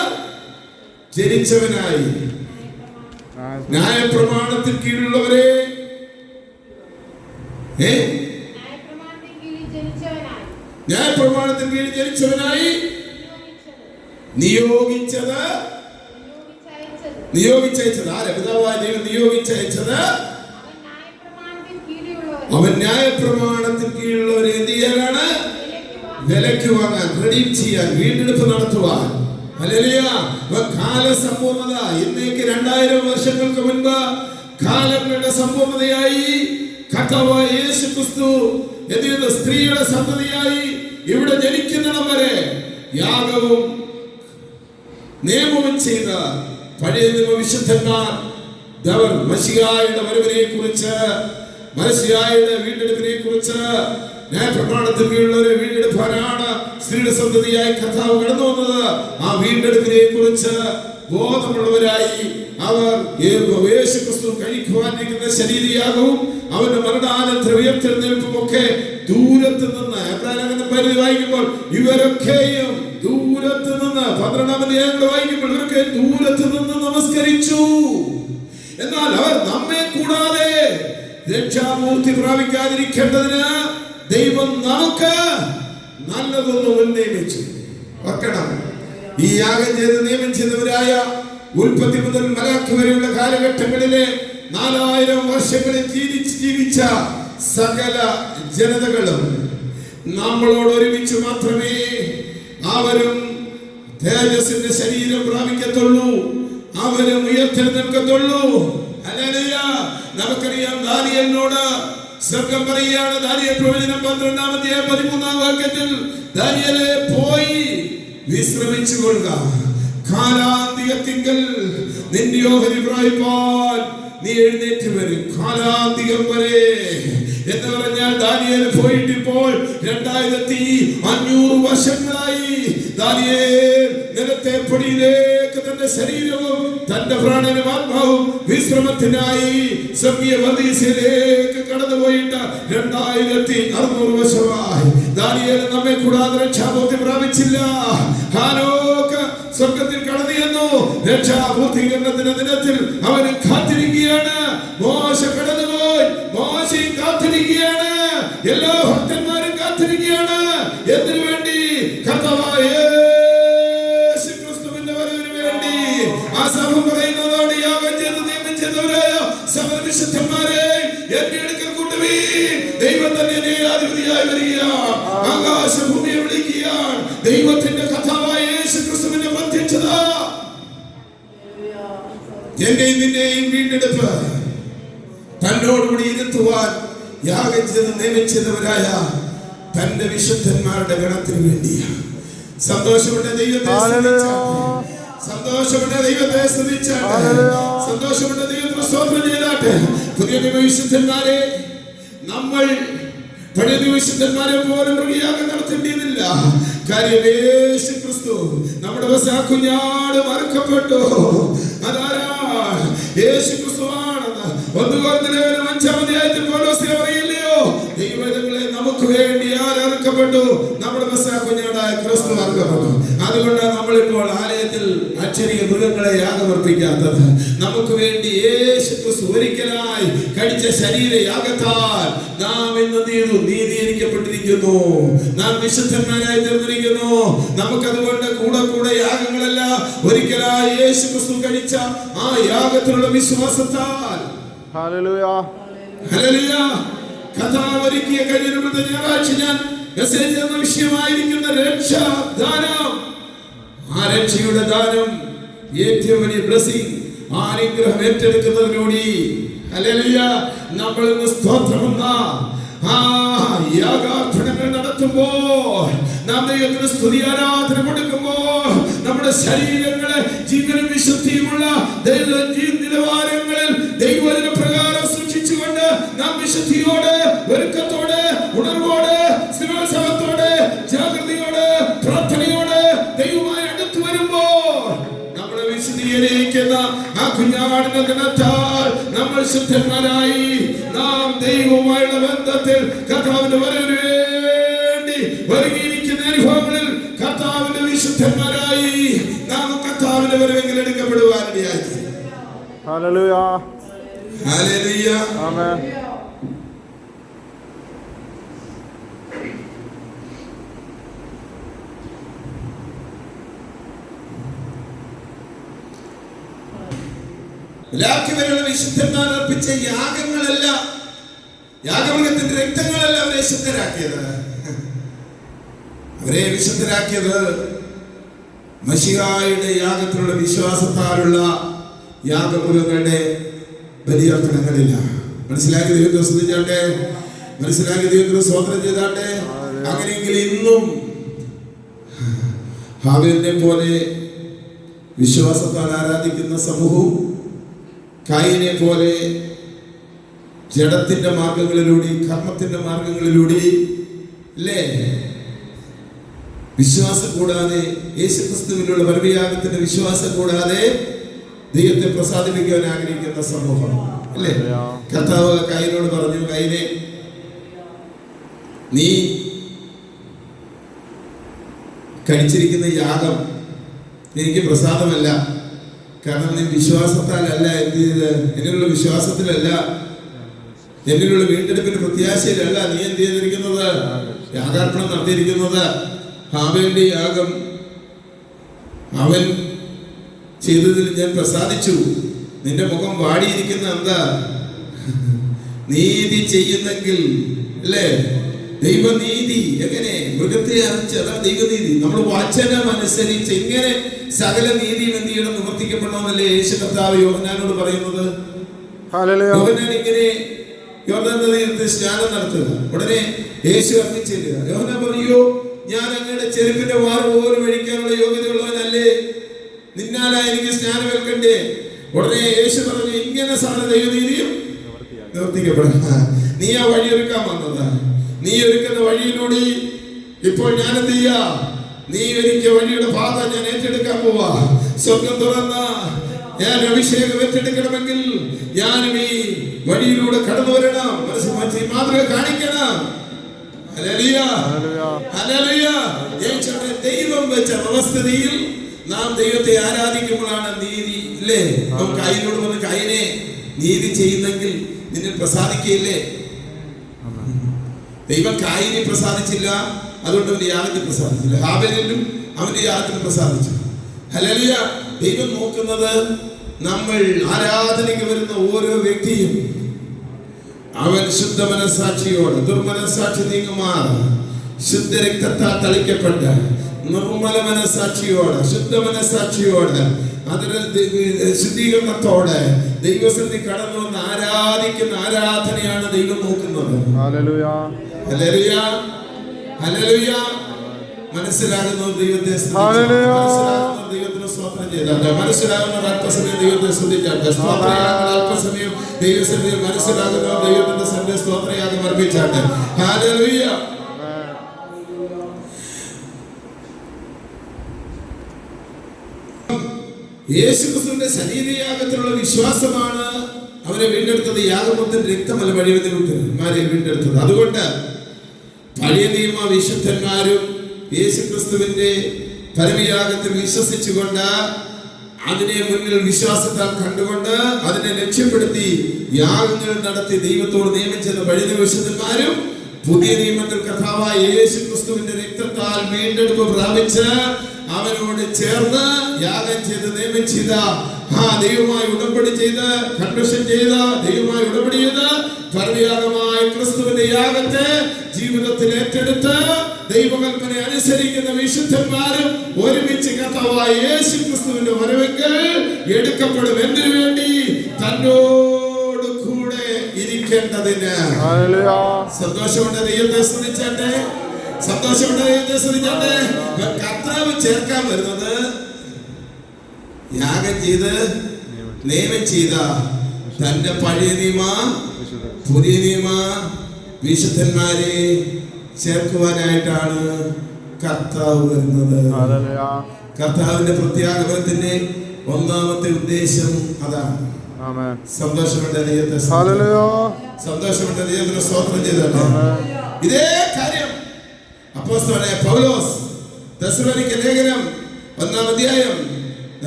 ജനിച്ചവനായി ന്യായപ്രമാണത്തിൽ കീഴിലുള്ളവരെ ന്യായപ്രമാണത്തിൽ കീഴിൽ ജനിച്ചവനായി നിയോഗിച്ചയച്ചത് ആരെ? പിതാവായ ദൈവം നിയോഗിച്ചയച്ചത്. അവൻ ന്യായപ്രമാണത്തിൽ കീഴിലുള്ളവരെ എന്ത് ചെയ്യാനാണ്? വിലയ്ക്ക് വാങ്ങാൻ, ക്രെഡിറ്റ് ചെയ്യാൻ, വീണ്ടെടുപ്പ് നടത്തുവാൻ. ഹല്ലേലൂയ. കാലസമ്പൂർണത. ഇന്നേക്ക് 2000 വർഷങ്ങൾക്ക് മുൻപ് കാലങ്ങളുടെ സമ്പൂർണതയായി കർത്താവായ യേശു ക്രിസ്തു എന്ത് സ്ത്രീയുടെ സന്തതിയായി ഇവിടെ ജനിക്കുന്നിടം വരെ യാഗവും നിയമവും ചെയ്ത പഴയ നിയമ വിശുദ്ധന്മാർ മശിഹായുടെ വരവിനെ കുറിച്ച്, മശിഹായുടെ വീണ്ടെടുപ്പിനെ കുറിച്ച്, ന്യായപ്രമാണത്തിൽ കീഴിലുള്ളവരെ വീണ്ടെടുപ്പാനാണ് സ്ത്രീയുടെ സന്തതിയായി കർത്താവ് കടന്നു വന്നത്. ആ വീണ്ടെടുപ്പിനെ കുറിച്ച് ബോധമുള്ളവരായി അവർ യേശു ക്രിസ്തു കഴിക്കുവാനിരിക്കുന്ന ശരീരയാഗവും അവന്റെ മരണാനന്തര ഉയർത്തെഴുന്നേൽപ്പും ഒക്കെ ദൂരത്ത് നിന്ന് പരിധി വായിക്കുമ്പോൾ ഇവരൊക്കെയും ദൂരത്ത് നിന്ന് 12-ാം അധ്യായം വായിക്കുമ്പോൾ ഇവരൊക്കെ ദൂരത്ത് നിന്ന് നമസ്കരിച്ചു. എന്നാൽ അവർ നമ്മെ കൂടാതെ രക്ഷാമൂർത്തി പ്രാപിക്കാതിരിക്കേണ്ടതിന് ദൈവം നമുക്ക് നല്ലതൊന്നും നിയമിച്ചു. വെക്കണം. ഈ യാഗം ചെയ്ത് നിയമം ചെയ്തവരായ ഉൽപ്പത്തി മുതൽ മലാഖി വരെയുള്ള കാലഘട്ടങ്ങളിലെ 4000 വർഷങ്ങളിൽ ജീവിച്ച സകല ജനതകളും നമ്മളോട് ഒരുമിച്ച് മാത്രമേ അവരും തേജസ്സിന്റെ ശരീരം പ്രാപിക്കത്തുള്ളൂ, അവരും ഉയർത്തെഴുന്നേൽക്കത്തുള്ളൂ. ഹല്ലേലൂയ. നമുക്കറിയാം ദാനിയേലിനോട് സ്വർഗം പറയുകയാണ് ദാനിയേൽ പ്രവചനം 12-ാം അധ്യായം 13-ാം വാക്യത്തിൽ, ദാനിയേലേ പോയി വിശ്രമിച്ചു കൊള്ളുക, കാലാന്തികത്തിങ്കൽ നിന്റെ ഓഹരി പ്രാപിപ്പാൻ നീ എഴുന്നേറ്റ് വരും. കാലാന്തികം വരെ എന്ന് പറഞ്ഞാൽ ദാനിയേൽ പോയിട്ട് ഇപ്പോൾ 2500 വർഷങ്ങളായി ദാനിയേൽ നിലത്തെ പൊടിയിലേക്ക് തന്റെ ശരീരവും തന്റെ പ്രാണനും ആത്മാവും വിശ്രമത്തിനായി സ്വർഗീയ പർദീസയിലേക്ക് കടന്നുപോയിട്ട് 2600 വർഷമായി. ദാനിയേൽ നമ്മെ കൂടാതെ രക്ഷാബോധം പ്രാപിച്ചില്ല. ഹാനോക്ക് സ്വർഗത്തിൽ കടന്നു ചെന്നു. രക്ഷാപൂർത്തീകരണത്തിന്റെ ദിനത്തിൽ അവന് കാത്തിരിക്കുകയാണ്. മോശ കടന്നുപോയി, മോശയും കാത്തിരിക്കുകയാണ്. എല്ലാ ഭക്തന്മാരും കാത്തിരിക്കുകയാണ്. എന്തിനു വേണ്ടി? കർത്താവായ യേശു ക്രിസ്തുവിന്റെ വരവിന് വേണ്ടി. ആ സഭ പറയുന്നതോട് യാഗം ചെയ്ത് നിയമിച്ചവരായ സകല വിശുദ്ധന്മാരെ എന്റെ അടുക്കൽ കൊണ്ടുപോയി. ദൈവം തന്നെ ന്യായാധിപതിയായി വരികയാണ്. ആകാശഭൂമിയെ വിളിക്കുകയാണ്. ദൈവത്തിന്റെ കർത്താവായ യേശു ക്രിസ്തുവിന്റെ പ്രത്യക്ഷത, എന്റെയും നിന്റെയും വീണ്ടെടുപ്പ് തന്നോടുകൂടി ഇരുത്തുവാൻ യാഗം ചെയ്ത് നിയമിച്ചവരായ തന്റെ വിശുദ്ധന്മാരുടെ ഗണത്തിന് വേണ്ടിയാണ്. സന്തോഷമുള്ള ദൈവത്തെ സന്തോഷമുള്ള ദൈവത്തെ സ്തുതിച്ചാട്ടെ. സന്തോഷമുള്ള ദൈവത്തിന് സ്തോത്രം ചെയ്താട്ടെ. പുതിയ വിശുദ്ധന്മാരെ നമ്മൾ പഴയ വിശുദ്ധന്മാരെ പോലും യാഗം നടത്തേണ്ടിയിരുന്നില്ല. കാര്യം യേശു ക്രിസ്തു നമ്മുടെ കുഞ്ഞാട് മറക്കപ്പെട്ടു. അതാരാണ്? യേശു ക്രിസ്തുവാണെന്ന് 1 കൊരിന്ത്യർ 5-ാം അധ്യായത്തിൽ പൗലോസ് പറയില്ലയോ? ദൈവങ്ങളെ നമുക്ക് വേണ്ടി ആരർക്കപ്പെട്ടു? നമ്മുടെ കുഞ്ഞാടായ ക്രിസ്തു അർക്കപ്പെട്ടു. അതുകൊണ്ടാണ് നമ്മളിപ്പോൾ ആലയത്തിൽ അക്ഷരീയ മൃഗങ്ങളെ യാഗമർപ്പിക്കാത്തത്. നമുക്ക് വേണ്ടി യേശു ക്രിസ്തു ഒരിക്കലായി കഴിച്ച ശരീര യാഗത്താൽ നാം ഇന്ന് നീതീകരിക്കപ്പെട്ടിരിക്കുന്നു. നാം വിശുദ്ധന്മാരായി തീർന്നിരിക്കുന്നു. നമുക്കതുകൊണ്ട് കൂടെ യാഗങ്ങളല്ല, ഒരിക്കലായി യേശു ക്രിസ്തു കഴിച്ച ആ യാഗത്തിലുള്ള വിശ്വാസത്താൽ കർത്താവ് ഒരുക്കിയ കഴിഞ്ഞ ഞായറാഴ്ച ഞാൻ മെസ്സേജ് എന്ന വിഷയമായിരിക്കുന്ന രക്ഷാദാനം. ആ രക്ഷയുടെ ദാനം ഏറ്റവും വലിയ ബ്ലെസ്സിംഗ്, അനുഗ്രഹം ഏറ്റെടുക്കുന്നതിലൂടെ ഹല്ലേലൂയ നമ്മൾ ഇന്ന് സ്തോത്രമെന്ന യാഗാർപ്പണങ്ങൾ നടത്തുമ്പോൾ, നാം ദൈവത്തിന് സ്തുതി ആരാധന കൊടുക്കുമ്പോൾ, നമ്മുടെ ശരീരങ്ങളെ ജീവനും വിശുദ്ധിയുമുള്ള നിലവാരങ്ങളിൽ ദൈവവചന പ്രകാരം സൂക്ഷിച്ചുകൊണ്ട് നാം വിശുദ്ധിയോടെ, ഒരുക്കത്തോടെ, ഉണർവോടെ, സ്ഥിരോത്സവത്തോടെ, ജാഗ്രതയോടെ, പ്രാർത്ഥനയോടെ ദൈവമായി അടുത്തു വരുമ്പോൾ നമ്മളെ വിശുദ്ധീകരിക്കുന്ന ആ കുഞ്ഞാടിന്റെ ദിനത്താൽ നമ്മൾ ശുദ്ധന്മാരായി നാം ദൈവവുമായുള്ള ബന്ധത്തിൽ കർത്താവിന്റെ വരവിന് വേണ്ടി ഒരുങ്ങിയിരിക്കുന്ന അനുഭവങ്ങളിൽ കർത്താവിന്റെ വിശുദ്ധന്മാരായി നാം കർത്താവിന്റെ വരവെങ്കിൽ എടുക്കപ്പെടുവാനിടയായി. ഹല്ലേലൂയ, ഹല്ലേലൂയ, ആമേൻ. വരെയുള്ള വിശുദ്ധന്മാർ അർപ്പിച്ച യാഗങ്ങളല്ല, യാഗമൃഗത്തിന്റെ രക്തങ്ങളല്ല അവരെ ശുദ്ധരാക്കിയത്. അവരെ വിശുദ്ധരാക്കിയത് മശിഹായുടെ യാഗത്തിലുള്ള വിശ്വാസത്താലുള്ള യാഗമൃഗങ്ങളുടെ ബലിയർപ്പണങ്ങളില്ല. മനസ്സിലാക്കി ദൈവത്തെ സ്തുതിച്ചാട്ടെ, മനസ്സിലാക്കി ദൈവത്തിന് സ്തോത്രം ചെയ്താട്ടെ. അങ്ങനെയെങ്കിൽ ഇന്നും ഹാബേലിനെ പോലെ വിശ്വാസത്താൽ ആരാധിക്കുന്ന സമൂഹവും കായിനെ പോലെ ജഡത്തിന്റെ മാർഗങ്ങളിലൂടെ, കർമ്മത്തിന്റെ മാർഗങ്ങളിലൂടെ അല്ലേ, വിശ്വാസം കൂടാതെ, യേശുക്രിസ്തുവിലുള്ള വരവിയാഗത്തിന്റെ വിശ്വാസം കൂടാതെ ദൈവത്തെ പ്രസാദിപ്പിക്കാൻ ആഗ്രഹിക്കുന്ന സമൂഹം അല്ലേ. കർത്താവ് കായിനോട് പറഞ്ഞു, കായിനെ, നീ കഴിച്ചിരിക്കുന്ന യാഗം എനിക്ക് പ്രസാദമല്ല. കാരണം നീ വിശ്വാസത്താലല്ല എന്ത് ചെയ്ത്, എന്നിലുള്ള വിശ്വാസത്തിലല്ല, എന്നിലുള്ള വീണ്ടെടുപ്പിന്റെ പ്രത്യാശയിലല്ല നീ എന്ത് ചെയ്തിരിക്കുന്നത്, യാഗാർപ്പണം നടത്തിയിരിക്കുന്നത്. ഹാബേലിന്റെ യാഗം അവൻ ചെയ്തതിൽ ഞാൻ പ്രസാദിച്ചു. നിന്റെ മുഖം വാടിയിരിക്കുന്ന എന്താ? നീതി ചെയ്യുന്നെങ്കിൽ അല്ലേ, ദൈവനീതി. എങ്ങനെ? മൃഗത്തെ അറച്ച്, അതാണ് ദൈവനീതി. നമ്മൾ വചനം അനുസരിച്ച് ഇങ്ങനെ സകല നീതിയും എന്ത് ചെയ്യണം, നിവർത്തിക്കപ്പെടണമെന്നല്ലേ യേശു കർത്താവ് യോഹന്നാനോട് പറയുന്നത്. യോഹന്നാൻ ഇങ്ങനെ യോർദാൻ നദിയിൽ സ്നാനം നടത്തുക. ഉടനെ യേശു അർപ്പിച്ചില്ല. യോഹന്നാൻ പറയോ, ഞാൻ അങ്ങയുടെ ചെരുപ്പിന്റെ വാറ് പോലും അഴിക്കാനുള്ള യോഗ്യതയുള്ളവനല്ലേ? നിന്നാലായി എനിക്ക് സ്നാനം ഏൽക്കണ്ടേ? ഉടനെ യേശു പറഞ്ഞു, ഇങ്ങനെ സാധന ദൈവനീതിയും നിവർത്തിക്കപ്പെടുക. നീ ആ വഴി ഒരുക്കാൻ വന്നതാ. നീ ഒരുക്കുന്ന വഴിയിലൂടെ ഇപ്പോൾ ഞാൻ എന്ത് ചെയ്യാ? നീ ഒരുക്കിയ വഴിയുടെ പാത ഞാൻ ഏറ്റെടുക്കാൻ പോവാ. സ്വർഗം തുറന്ന ഞാൻ അഭിഷേകം ഏറ്റെടുക്കണമെങ്കിൽ ഞാനും ഈ വഴിയിലൂടെ കടന്നു വരണം. മനസ്സിൽ മാതൃക കാണിക്കണം. Hallelujah, hallelujah. ദൈവം വെച്ച വ്യവസ്ഥിതിയിൽ നാം ദൈവത്തെ ആരാധിക്കുമ്പോഴാണ് നീതി ഇല്ലേ? നമുക്ക് കയ്യിലോട് വന്ന് കയ്യനെ നീതി ചെയ്യുന്നെങ്കിൽ നിന്നിൽ പ്രസാദിക്കയില്ലേ? ദൈവം കായിനെ പ്രസാദിച്ചില്ല, അതുകൊണ്ട് അവന്റെ യാഗത്തിൽ പ്രസാദിച്ചില്ല. ഹാബേലിലും അവന്റെ യാഗത്തിൽ പ്രസാദിച്ചു. ഹല്ലേലൂയ. ദൈവം നോക്കുന്നത് നമ്മൾ ആരാധനയ്ക്ക് വരുന്ന ഓരോ വ്യക്തിയും അവൻ ശുദ്ധ മനസ്സാക്ഷിയോട്, ദുർമനസ്സാക്ഷി നീങ്ങുമാർ ശുദ്ധ രക്തത്താൽ തളിക്കപ്പെട്ട നിർമ്മല മനസ്സാക്ഷിയോട്, ശുദ്ധ മനസ്സാക്ഷിയോട്, അതിന് ശുദ്ധീകരണത്തോടെ ദൈവസന്നിധി കടന്നു വന്ന് ആരാധിക്കുന്ന ആരാധനയാണ് ദൈവം നോക്കുന്നത്. ഹല്ലേലൂയ, ഹല്ലേലൂയ, ഹല്ലേലൂയ. മനസ്സിലാകുന്ന ദൈവത്തെ ദൈവത്തിന് സ്തോത്രം ചെയ്താട്ടെ. മനസ്സിലാകുന്ന അല്പസമയം ദൈവത്തെ സ്തുതിച്ചാട്ടെ. സ്തോത്രയാകുന്ന അല്പസമയം ദൈവസന്നിധിയിൽ മനസ്സിലാകുന്ന ദൈവത്തിന്റെ സന്നിധി സ്തോത്രയാഗം അർപ്പിച്ചാട്ടെ. ഹല്ലേലൂയ. യേശുക്രിസ്തുവിന്റെ ശരീരയാഗത്തിലുള്ള വിശ്വാസമാണ് അവരെ വീണ്ടെടുത്തത്. യാഗമൊത്തം രക്തമല്ല വഴിവെതിരെ വീണ്ടെടുത്തത്. അതുകൊണ്ട് പഴയ നിയമ വിശുദ്ധന്മാരും യേശുക്രിസ്തുവിന്റെ പരമയാഗത്തിൽ വിശ്വസിച്ചുകൊണ്ട് അതിനെ മുന്നിൽ വിശ്വാസത്താൽ കണ്ടുകൊണ്ട് അതിനെ ലക്ഷ്യപ്പെടുത്തി യാഗങ്ങൾ നടത്തി ദൈവത്തോട് നിയമിച്ചത് പഴയ വിശുദ്ധന്മാരും പുതിയ നിയമത്തിൽ കർത്താവായ യേശുക്രിസ്തുവിന്റെ രക്തത്താൽ വീണ്ടെടുപ്പ് പ്രാപിച്ച് അവനോട് ചേർന്ന് യാഗം ചെയ്ത് നിയമിച്ചത ദൈവമായി ഉടമ്പടി ചെയ്ത് കൺവെൻഷൻ ചെയ്ത ദൈവമായി ഉടമ്പടി ചെയ്ത് പരമയാഗമായ ക്രിസ്തുവിന്റെ യാഗത്തെ ജീവിതത്തിൽ ഏറ്റെടുത്ത് ദൈവകൽപ്പന അനുസരിക്കുന്ന വിശുദ്ധന്മാരും ഒരുമിച്ച് കർത്താവായ യേശുക്രിസ്തുവിന്റെ വരവെങ്കിൽ എടുക്കപ്പെടും. എന്തിനു വേണ്ടി? തന്നോട് കൂടെ ഇരിക്കേണ്ടതിന്. സന്തോഷമുണ്ട്. ദൈവത്തെ സ്തുതിച്ചാട്ടെ. സന്തോഷമുണ്ട്. ദൈവത്തെ സ്തുതിച്ചാട്ടെ. കർത്താവ് ചേർക്കാൻ വരുന്നത് യാഗം ചെയ്ത് നിയമം ചെയ്ത തന്റെ പഴയ നിയമ പുതിയ നിയമ വിശുദ്ധന്മാരെ ചേർക്കുവാനായിട്ടാണ് കർത്താവ് വരുന്നത്. കർത്താവിന്റെ പ്രത്യാഗമനത്തിന്റെ ഒന്നാമത്തെ ഉദ്ദേശം അതാണ്. സന്തോഷമുണ്ട്. ദൈവത്തെ സന്തോഷമുണ്ട്. ദൈവത്തിന് സ്തോത്രം ചെയ്തോട്ടെ. ഇതേ കാര്യം അപ്പോസ്തലനായ പൗലോസ് തെസ്സലോനിക്ക ലേഖനം 1-ാം അധ്യായം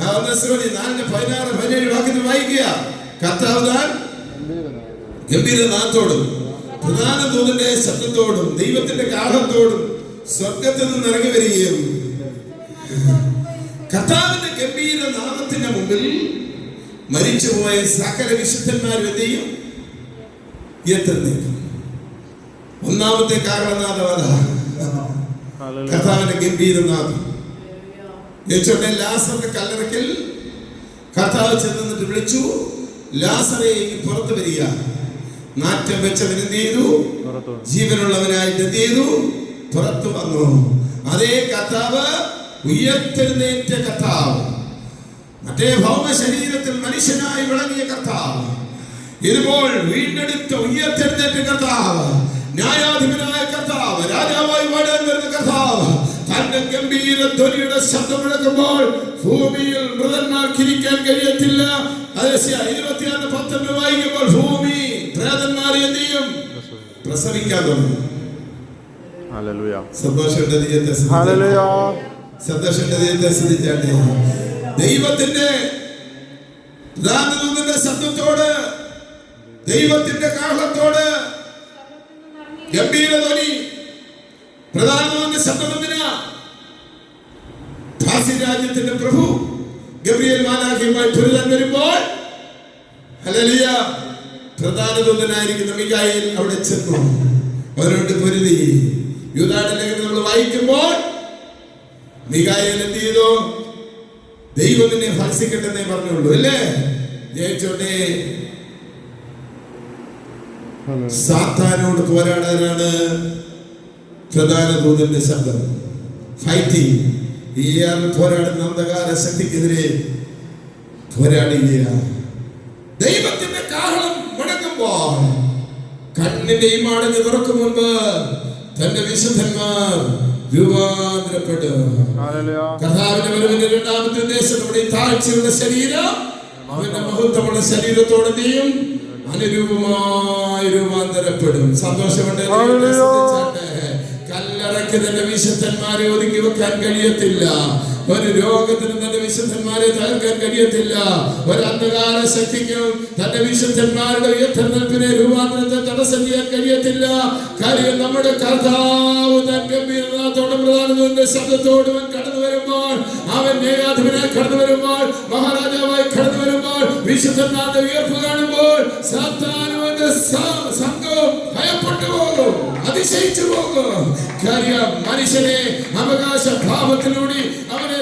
4:16-17 വാക്യത്തിൽ വായിക്കുക. കർത്താവ് താൻ ഗംഭീരനാഥത്തോടും പ്രധാന ദൂതന്റെ ശബ്ദത്തോടും ദൈവത്തിന്റെ കാഹളത്തോടും സ്വർഗത്തിൽ നിന്ന് ഇറങ്ങി വരികയും കർത്താവിന്റെ ഗംഭീരനാഥത്തിന്റെ മുമ്പിൽ മരിച്ചുപോയ സകല വിശുദ്ധന്മാരും എന്ത് ചെയ്യും? ഉയർത്തെഴുന്നേൽക്കും. ഒന്നാമത്തെ കാഹളനാഥം കർത്താവിന്റെ ഗംഭീരനാഥം. ലാസറിന്റെ കല്ലറയ്ക്കൽ കർത്താവ് ചെന്നിട്ട് വിളിച്ചു, ലാസറെ പുറത്തു വരിക. നാറ്റം വെച്ചവൻ എന്ത് ചെയ്തു? ജീവനുള്ളവനായിട്ട് എന്ത് ചെയ്തു? പുറത്തു വന്നു. അതേ കർത്താവ് ഉയർത്തെഴുന്നേറ്റ കർത്താവ്, മറ്റേ ഭൗമ ശരീരത്തിൽ മനുഷ്യനായി വിളങ്ങിയ കർത്താവ്, ഇപ്പോൾ വീണ്ടെടുത്ത ഉയർത്തെഴുന്നേറ്റ കർത്താവ്, ന്യായാധിപനായ കർത്താവ്, രാജാവായി വാഴാൻ വരുന്ന കർത്താവ് തന്റെ ഗംഭീര ധ്വനിയുടെ ശബ്ദം മുഴക്കുമ്പോൾ ഭൂമിയിൽ മൃതന്മാർക്ക് ഇരിക്കാൻ കഴിയത്തില്ല. 26:19 വായിക്കുമ്പോൾ ഭൂമി പ്രേതന്മാരെ എന്ത് ചെയ്യും? പ്രസവിക്കാൻ തുടങ്ങും. സന്തോഷമുണ്ട്. ദൈവത്തെ സ്തുതിച്ചാട്ടെ. ദൈവത്തിന്റെ ദൂതന്റെ ശബ്ദത്തോട്, ദൈവത്തിന്റെ കാഹളത്തോട് ഗംഭീര ധ്വനി, പ്രധാനമന്ത്രി ശബ്ദമെന്തിനാ? രാജ്യത്തിന്റെ പ്രഭു ഗബ്രിയേൽ മാലാഖയുമായി പൊരുതാൻ വരുമ്പോൾ ഹല്ലേലൂയ, പ്രധാന ദൂതനായിരിക്കുന്ന മിഖായേൽ അവിടെ ചെന്നു, അവരോട് പൊരുതി. യൂദായുടെ ലേഖനം നമ്മൾ വായിക്കുമ്പോൾ മിഖായേൽ എന്ത് ചെയ്തു? ദൈവം നിന്നെ ഭത്സിക്കട്ടെന്നേ പറഞ്ഞുള്ളൂ, അല്ലേ? ജയിച്ചോട്ടെ. സാത്താനോട് പോരാടാനാണ് പ്രധാന ദൂതന്റെ ശബ്ദം. ഫൈറ്റിംഗ്. ഇയാൾ പോരാടുന്ന അന്ധകാര ശക്തിക്കെതിരെ പോരാടുകയാണ്. ദൈവത്തിന്റെ കാഹളം മുഴങ്ങുമ്പോൾ കണ്ണിന്റെ ഇമാടഞ്ഞ് തുറക്കും മുൻപ് തന്റെ വിശുദ്ധന്മാർ രൂപാന്തരപ്പെടും. കർത്താവിന്റെ വരവിന്റെ രണ്ടാമത്തെ ഉദ്ദേശം നമ്മുടെ താഴ്ചയുടെ ശരീരം അവന്റെ മഹത്വമുള്ള ശരീരത്തോടെയും അനുരൂപമായി രൂപാന്തരപ്പെടും. സന്തോഷമുണ്ട്. കല്ലറയ്ക്ക് തന്റെ വിശുദ്ധന്മാരെ ഒതുക്കി വെക്കാൻ കഴിയത്തില്ല. ഒരു രോഗത്തിനും തന്റെ വിശുദ്ധന്മാരെ തകർക്കാൻ കഴിയത്തില്ല. ഒരു അന്ധകാര ശക്തിക്കും തന്റെ വിശുദ്ധന്മാരുടെ ഉയർത്തെഴുന്നേൽപ്പിനെ രൂപാന്തരത്തെ തടസ്സം ചെയ്യാൻ കഴിയത്തില്ല. കാര്യം നമ്മുടെ കർത്താവ് തൻ ഗംഭീരനാഥത്തോടെ പ്രധാനത്തിന്റെ ശബ്ദത്തോട് കടന്നു വരുമ്പോൾ, അവൻ ഏകാധിപനായി കടന്നു വരുമ്പോൾ, മഹാരാജാവായി കടന്നു വരുമ്പോൾ, വിശുദ്ധന്മാരുടെ ഉയർപ്പ് കാണുമ്പോൾ സാത്താനും സംഘവും ഭയപ്പെട്ടു പോകും, അതിശയിച്ചു പോകും. കാര്യം മനുഷ്യനെ അവകാശ ഭാവത്തിലൂടെ അവനെ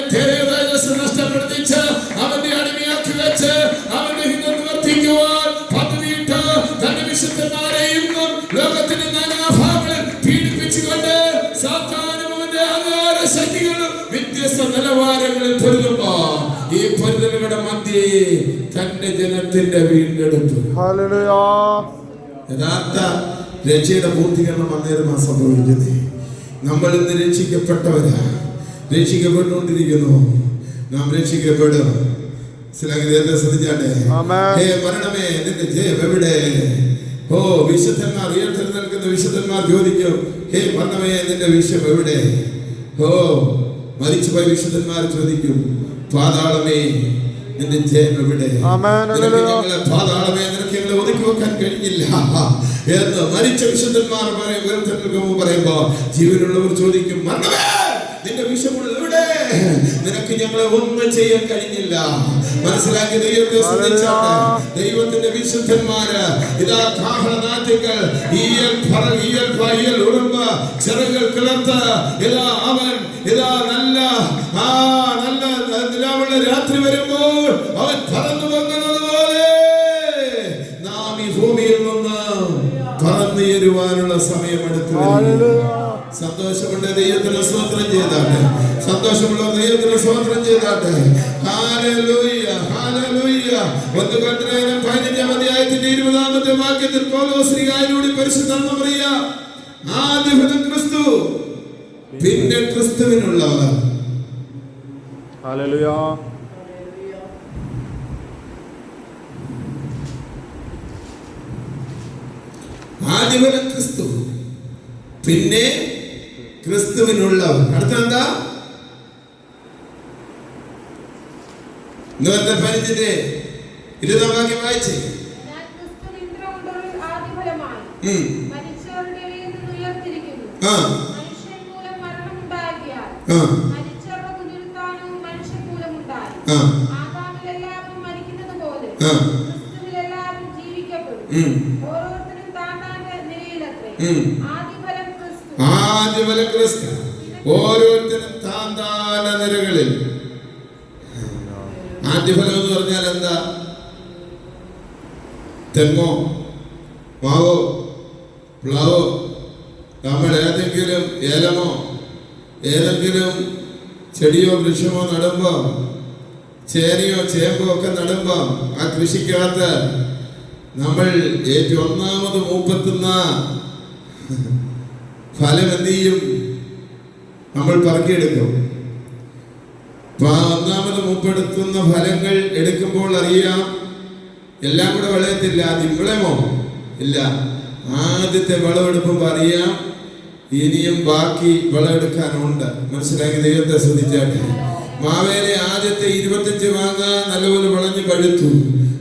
നഷ്ടപ്പെടുത്തിച്ച് അവന്റെ അടിമയാക്കി വെച്ച് അവന്റെ ഹിതം നിവർത്തിക്കുവാൻ പദ്ധതിയിട്ട് തന്റെ വിശുദ്ധന്മാരെ ഇന്നും ലോകത്തിന്റെ നാനാഭാഗങ്ങളിൽ പീഡിപ്പിച്ചുകൊണ്ട് സാത്താനും അവന്റെ അധികാര ശക്തികളും വ്യത്യസ്ത നിലവാരങ്ങളിൽ പൊരുതുമ്പോ ഈ പൊരുതലുകളുടെ മധ്യേ തന്റെ ജനത്തിന്റെ വീണ്ടെടുപ്പ് യഥാർത്ഥ രക്ഷയുടെ പൂർത്തീകരണം അന്നേരമാണ് സംഭവിക്കുന്നത്. നമ്മൾ ഇന്ന് രക്ഷിക്കപ്പെട്ടവരാ, രക്ഷിക്കപ്പെട്ടുകൊണ്ടിരിക്കുന്നു. നാം രക്ഷിക്കപ്പെടും. ശ്രദ്ധിച്ചാട്ടെ. ഹേ മരണമേ, നിന്റെ ജയം എവിടെ? ഓ വിശുദ്ധന്മാർ, ഉയർത്തെഴുന്നേൽക്കുന്ന വിശുദ്ധന്മാർ ചോദിക്കും, ഹേ മരണമേ, നിന്റെ വിഷയം എവിടെ? ഓ മരിച്ചുപോയ വിശുദ്ധന്മാർ ചോദിക്കും, പാതാളമേ, നിന്റെ ജയം എവിടെ? പാതാളമേ, നിനക്ക് ഞങ്ങളെ ഒതുക്കി വെക്കാൻ കഴിഞ്ഞില്ല എന്ന് മരിച്ച വിശുദ്ധന്മാർ പറയുമ്പോ ജീവനുള്ളവർ ചോദിക്കും, മരണമേ, നിന്റെ വിഷമുള്ള എവിടെ? നിനക്ക് ഞങ്ങളെ ഒന്നും ചെയ്യാൻ കഴിഞ്ഞില്ല. മനസ്സിലാക്കി ദൈവത്തിന്റെ വിശുദ്ധന്മാര് ഇതാ കാഹളനാഥികൾ ഉറുമ്പ് ചിറകൾ കിളർത്ത് ഇതാ അവൻ ഇതാ നല്ല നിലാവുള്ള രാത്രി വരുമ്പോൾ അവൻ പറന്നു പോകുന്നത് പോലെ നാം ഈ ഭൂമിയിൽ നിന്ന് പറന്നു ചേരുവാനുള്ള സമയമെടുത്തു. സന്തോഷമുള്ള ദൈവത്തിന് സ്തോത്രം ചെയ്താട്ടെ. സന്തോഷമുള്ള ദൈവത്തിന് സ്തോത്രം ചെയ്താട്ടെ. Hallelujah, hallelujah. 1 കൊരിന്ത്യർ 15-ാം അധ്യായത്തിന്റെ 20-ാമത്തെ വാക്യത്തിൽ പൗലോസ് ശ്രീകായിലൂടെ പരിശുദ്ധ മറിയ ആദ്യഫലം ക്രിസ്തു, പിന്നെ ക്രിസ്തുവിനുള്ളവർ. ഹല്ലേലൂയ. ആദ്യഫലം ക്രിസ്തു, പിന്നെ ക്രിസ്തുവിനുള്ളവർ. അടുത്തെന്താ? ഇന്നത്തെ പരിചിന്റെ 20-ാം വാക്യം വായിച്ചേ. ആദ്യഫലം ക്രിസ്തു, ഓരോരുത്തരും താന്താന നിരകളിൽ. ആദ്യഫലം എന്ന് പറഞ്ഞാൽ എന്താ? തെങ്ങോ മാവോ പ്ലാവോ നമ്മൾ ഏതെങ്കിലും ഏലമോ ഏതെങ്കിലും ചെടിയോ വൃക്ഷമോ നടുമ്പോ, ചേനയോ ചേമ്പോ ഒക്കെ നടുമ്പോ ആ കൃഷിക്കകത്ത് നമ്മൾ ഏറ്റവും ഒന്നാമത് മൂപ്പെത്തുന്ന ഫലം എന്ത് ചെയ്യും? നമ്മൾ പറക്കിയെടുക്കും. ഒന്നാമത് മൂപ്പെടുത്തുന്ന ഫലങ്ങൾ എടുക്കുമ്പോൾ അറിയാം എല്ലാം കൂടെ വിളയത്തില്ല. ദിമ്പളമോ ഇല്ല. ആദ്യത്തെ വിളവെടുക്കുമ്പോൾ അറിയാം ഇനിയും ബാക്കി വിളവെടുക്കാനുണ്ട്. മനസ്സിലാക്കി ദൈവത്തെ ശ്രദ്ധിച്ചാട്ടെ. മാവേലെ ആദ്യത്തെ 25 മാങ്ങ നല്ലപോലെ വിളഞ്ഞു പഴുത്തു.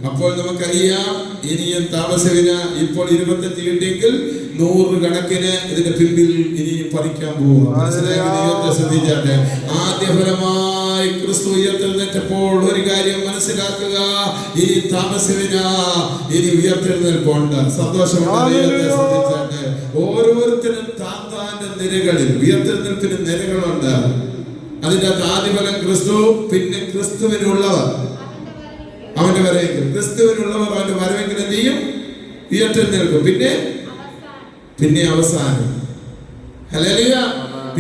അപ്പോൾ നമുക്കറിയാം ഇനിയും താമസവിന ഇപ്പോൾ 25 കിട്ടിയെങ്കിൽ 100 കണക്കിന് ഇതിന്റെ പിമ്പിൽ ഇനിയും പറിക്കാൻ പോകും. മനസ്സിലാക്കി ദൈവത്തെ ശ്രദ്ധിച്ചാട്ടെ. ആദ്യഫലമായി ക്രിസ്തു ഉയർത്തെഴുന്നേറ്റപ്പോൾ ഒരു കാര്യം മനസ്സിലാക്കുക, ഇനി താമസവിന ഇനി ഉയർത്തെഴുന്നേൽപ്പുണ്ട്. സന്തോഷമുണ്ട്. ദൈവത്തെ ശ്രദ്ധിച്ചാട്ടെ. ഓരോരുത്തരും താന്താന്റെ നിരകളിൽ ഉയർത്തെഴുന്നേൽപ്പിന് നിരകളുണ്ട്. അതിന്റെ ആദ്യഫലം ക്രിസ്തു, പിന്നെ ക്രിസ്തുവിനുള്ളവർ, അവന്റെ വരവെങ്കിൽ. ക്രിസ്തുവിനുള്ളവർ അവന്റെ വരവെങ്കിൽ എന്ത് ചെയ്യും? ഉയർത്തെഴുന്നേൽക്കും. പിന്നെ അവസാനം ഹല്ലേലൂയ.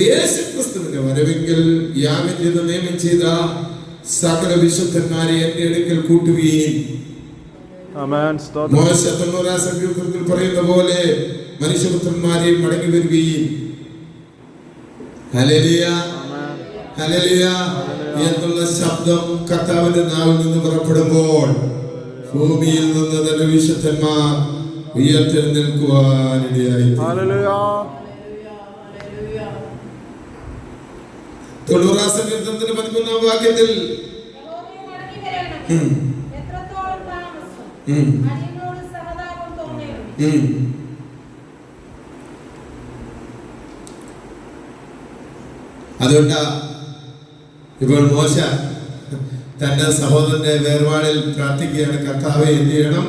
യേശുക്രിസ്തുവിന്റെ വരവെങ്കിൽ യാഗം ചെയ്ത് നിയമം ചെയ്ത സകല വിശുദ്ധന്മാരെ എന്റെ അടുക്കൽ കൂട്ടുകയും മോശ 90-ാം സങ്കീർത്തനത്തിൽ പറയുന്ന പോലെ മനുഷ്യപുത്രന്മാരെ മടങ്ങി വരികയും ഹല്ലേലൂയ ഹല്ലേലൂയ എന്നുള്ള ശബ്ദം കർത്താവിന്റെ നാവിൽ നിന്ന് പുറപ്പെടുമ്പോൾ ഭൂമിയിൽ നിന്ന് തന്നെ വിശുദ്ധന്മാർ ഉയർത്തെഴുന്നേൽക്കുവാനിടയായി. 90-ാം സങ്കീർത്തനത്തിന്റെ 13-ാം വാക്യത്തിൽ അതുകൊണ്ട് ഇപ്പോൾ മോശ തന്റെ സഹോദരന്റെ വേർപാടിൽ പ്രാർത്ഥിക്കുകയാണ്, കർത്താവെ എന്ത് ചെയ്യണം?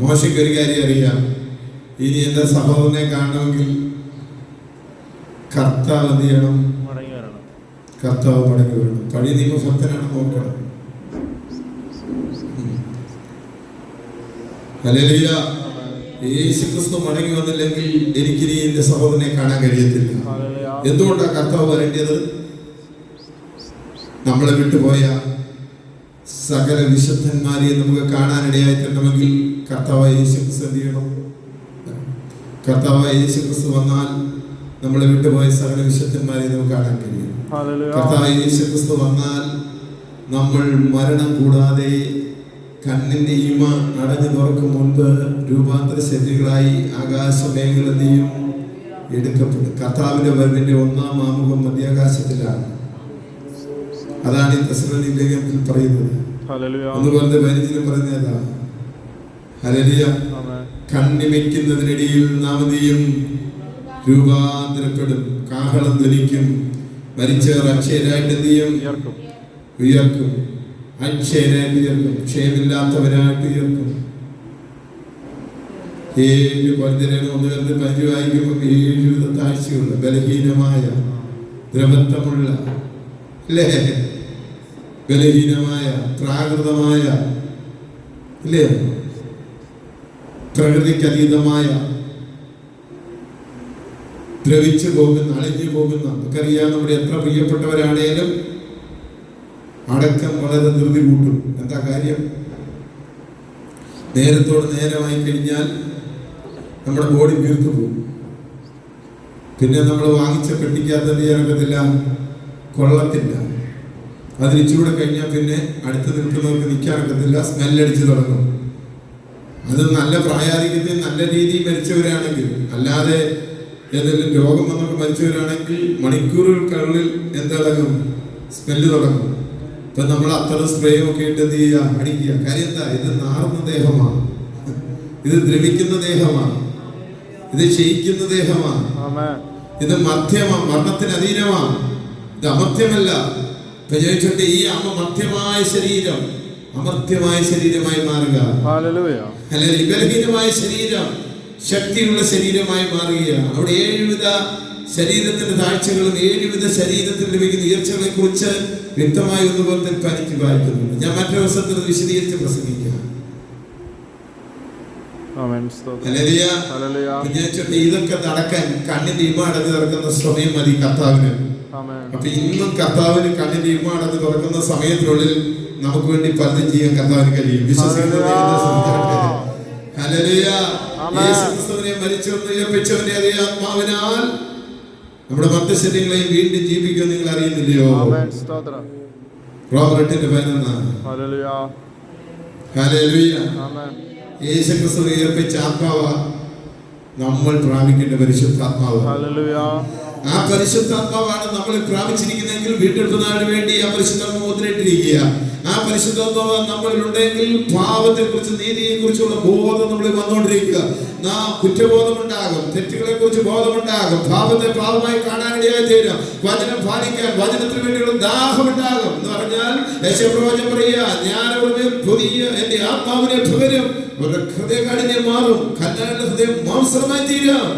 മോശയ്ക്ക് ഒരു കാര്യം അറിയാം, ഇനി എന്റെ സഹോദരനെ കാണണമെങ്കിൽ കർത്താവ് എന്ത് ചെയ്യണം? കർത്താവ് മടങ്ങി വരണം. പഴയ നിയമഭക്തനാണ് നോക്കണം. ഹല്ലേലൂയ. യേശുക്രിസ്തു മടങ്ങി വന്നില്ലെങ്കിൽ എനിക്കിനി എന്റെ സഹോദരനെ കാണാൻ കഴിയത്തില്ല. എന്തുകൊണ്ടാണ് കർത്താവ് വരേണ്ടത്? നമ്മളെ വിട്ടുപോയ സകല വിശുദ്ധന്മാരെ നമുക്ക് കാണാനിടയായി തരണമെങ്കിൽ കർത്താവായ യേശുക്രിസ്തു എന്ത് ചെയ്യണം? കർത്താവായ യേശുക്രിസ്തു വന്നാൽ നമ്മളെ വിട്ടുപോയ സകല വിശുദ്ധന്മാരെ നമുക്ക് കാണാൻ കഴിയും. കർത്താവായ യേശുക്രിസ്തു വന്നാൽ നമ്മൾ മരണം കൂടാതെ കണ്ണിന്റെ ഈമ അടഞ്ഞു തുറക്കും മുൻപ് രൂപാന്തര ശരീരങ്ങളായി ആകാശമേഖലയും എടുക്കപ്പെടും. കർത്താവിന്റെ വരവിന്റെ 1-ാം ആമുഖം മധ്യാകാശത്തിലാണ്. അതാണ് ഈ തെസ്സലോനിക്ക ലേഖനത്തിൽ പറയുന്നത്. ഒന്ന് പറഞ്ഞ 15 പറഞ്ഞതാ. ഹല്ലേലൂയ. കണ്ണിമയ്ക്കുന്നതിനിടയിൽ നാമതയും രൂപാന്തരപ്പെടും, കാഹളം ധ്വനിക്കും, മരിച്ചവർ അക്ഷയരായിട്ട് എന്ത് ചെയ്യും? ഉയർക്കും. അക്ഷയരായിട്ട് ഉയർക്കും, ക്ഷയമില്ലാത്തവരായിട്ട് ഉയർക്കും. 7 കൊരിന്ത്യർ 1:15 വായിക്കുമ്പോൾ 7 വിധ താഴ്ചയുള്ള ബലഹീനമായ ദ്രവത്വമുള്ള അല്ലേ, ബലഹീനമായ പ്രാകൃതമായ അല്ലേ, പ്രകൃതിക്കതീതമായ ദ്രവിച്ചു പോകുന്ന അളിഞ്ഞു പോകുന്ന, നമുക്കറിയാം നമ്മുടെ എത്ര പ്രിയപ്പെട്ടവരാണേലും അടക്കം വളരെ ധൃതി കൂട്ടും. എന്താ കാര്യം? നേരത്തോട് നേരമായി കഴിഞ്ഞാൽ നമ്മുടെ ബോഡി വീർത്തു പോകും. പിന്നെ നമ്മൾ വാങ്ങിച്ച പെട്ടിക്കകത്ത് ചെയ്യാനൊക്കത്തില്ല, കൊള്ളത്തില്ല. അതിരിച്ചുകൂടെ കഴിഞ്ഞാൽ പിന്നെ അടുത്ത് നിൽക്കുന്നവർക്ക് നിൽക്കാനൊക്കത്തില്ല, സ്മെല്ലടിച്ച് തുടങ്ങും. അത് നല്ല പ്രായാധിക്യത്തിൽ നല്ല രീതിയിൽ മരിച്ചവരാണെങ്കിൽ, അല്ലാതെ ഏതെങ്കിലും രോഗം വന്നൊക്കെ മരിച്ചവരാണെങ്കിൽ മണിക്കൂറുകൾക്കുള്ളിൽ എന്തിളകും? സ്മെല്ല് തുടങ്ങും. ഇപ്പൊ നമ്മൾ അത്തരം സ്പ്രേ ഒക്കെ ഇട്ട് എന്ത് ചെയ്യുക? അടിക്കുക. കാര്യം എന്താ? ഇത് നാറുന്ന ദേഹമാണ്, ഇത് ദ്രവിക്കുന്ന ദേഹമാണ്, ഇത് ക്ഷയിക്കുന്ന ദേഹമാണ്, ഇത് മധ്യമാണ്, മരണത്തിന് അധീനമാണ്, ഇത് അമർത്യമല്ല. ഇപ്പൊ ചോദിച്ചോട്ടെ, ഈ മധ്യമായ ശരീരം അമർത്യമായ ശരീരമായി മാറുക, അല്ലെങ്കിൽ ബലഹീനമായ ശരീരം ശക്തിയുള്ള ശരീരമായി മാറുകയാണ്. അവിടെ 7 വിധ ശരീരത്തിന്റെ താഴ്ചകളും 7 വിധ ശരീരത്തിൽ ലഭിക്കുന്ന ഉയർച്ചകളെ കുറിച്ച് വ്യക്തമായി ഒന്നുപോലെ തന്നെ എനിക്ക് വായിക്കുന്നുണ്ട്. ഞാൻ മറ്റൊരു ദിവസത്തിൽ വിശദീകരിച്ച് പ്രസംഗിക്കാം. ഇതൊക്കെ നടക്കാൻ കണ്ണിന്റെ ഇമ അടഞ്ഞു തുറക്കുന്ന സമയം മതി കർത്താവിന്. അപ്പൊ ഇന്നും കർത്താവിന് കണ്ണിന്റെ ഇമ അടഞ്ഞു തുറക്കുന്ന സമയത്തിനുള്ളിൽ നമുക്ക് വേണ്ടി പലതും ചെയ്യാൻ കർത്താവിന് കഴിയും. വിശ്വസിക്കുന്നതിനെ മരിച്ചവനെ ഉയർപ്പിച്ചവന്റെ അതേ ആത്മാവിനാൽ നമ്മുടെ മർത്യശരീരങ്ങളെയും വീണ്ടും ജീവിക്കും. നിങ്ങൾ അറിയുന്നില്ലയോ? റോമർ 8:11. യേശുക്രിസ്തു ഉയർപ്പിച്ച ആത്മാവ് നമ്മൾ പ്രാപിക്കേണ്ട പരിശുദ്ധാത്മാവ്. ആ പരിശുദ്ധാത്മാവാണ് നമ്മൾ പ്രാപിച്ചിരിക്കുന്നതെങ്കിൽ വീണ്ടെടുക്കുന്നതിന് വേണ്ടി ആ പരിശുദ്ധാത്മാവ് മുദ്രയിട്ടിരിക്കുക. ആ പരിശുദ്ധാത്മാവ് നമ്മളിലുണ്ടെങ്കിൽ പാപത്തെ കുറിച്ച് നീതിയെ കുറിച്ചുള്ള ബോധം നമ്മളിൽ വന്നുകൊണ്ടിരിക്കുക. നാം കുറ്റബോധമുണ്ടാകും, തെറ്റുകളെ കുറിച്ച് ബോധമുണ്ടാകും, പാപത്തെ പാപമായി കാണാനിടയായി തീരും, വചനം പാലിക്കാൻ വചനത്തിന് വേണ്ടിയുള്ള ദാഹമുണ്ടാകും. എന്ന് പറഞ്ഞാൽ യേശുപ്രവാചകൻ പറയുക, ഞാൻ അവിടെ പുതിയ എന്റെ ആത്മാവിനെ പകരും, അവരുടെ ഹൃദയകാഠിന്യം മാറും, കല്ലാന്റെ ഹൃദയം മാംസമായി തീരും.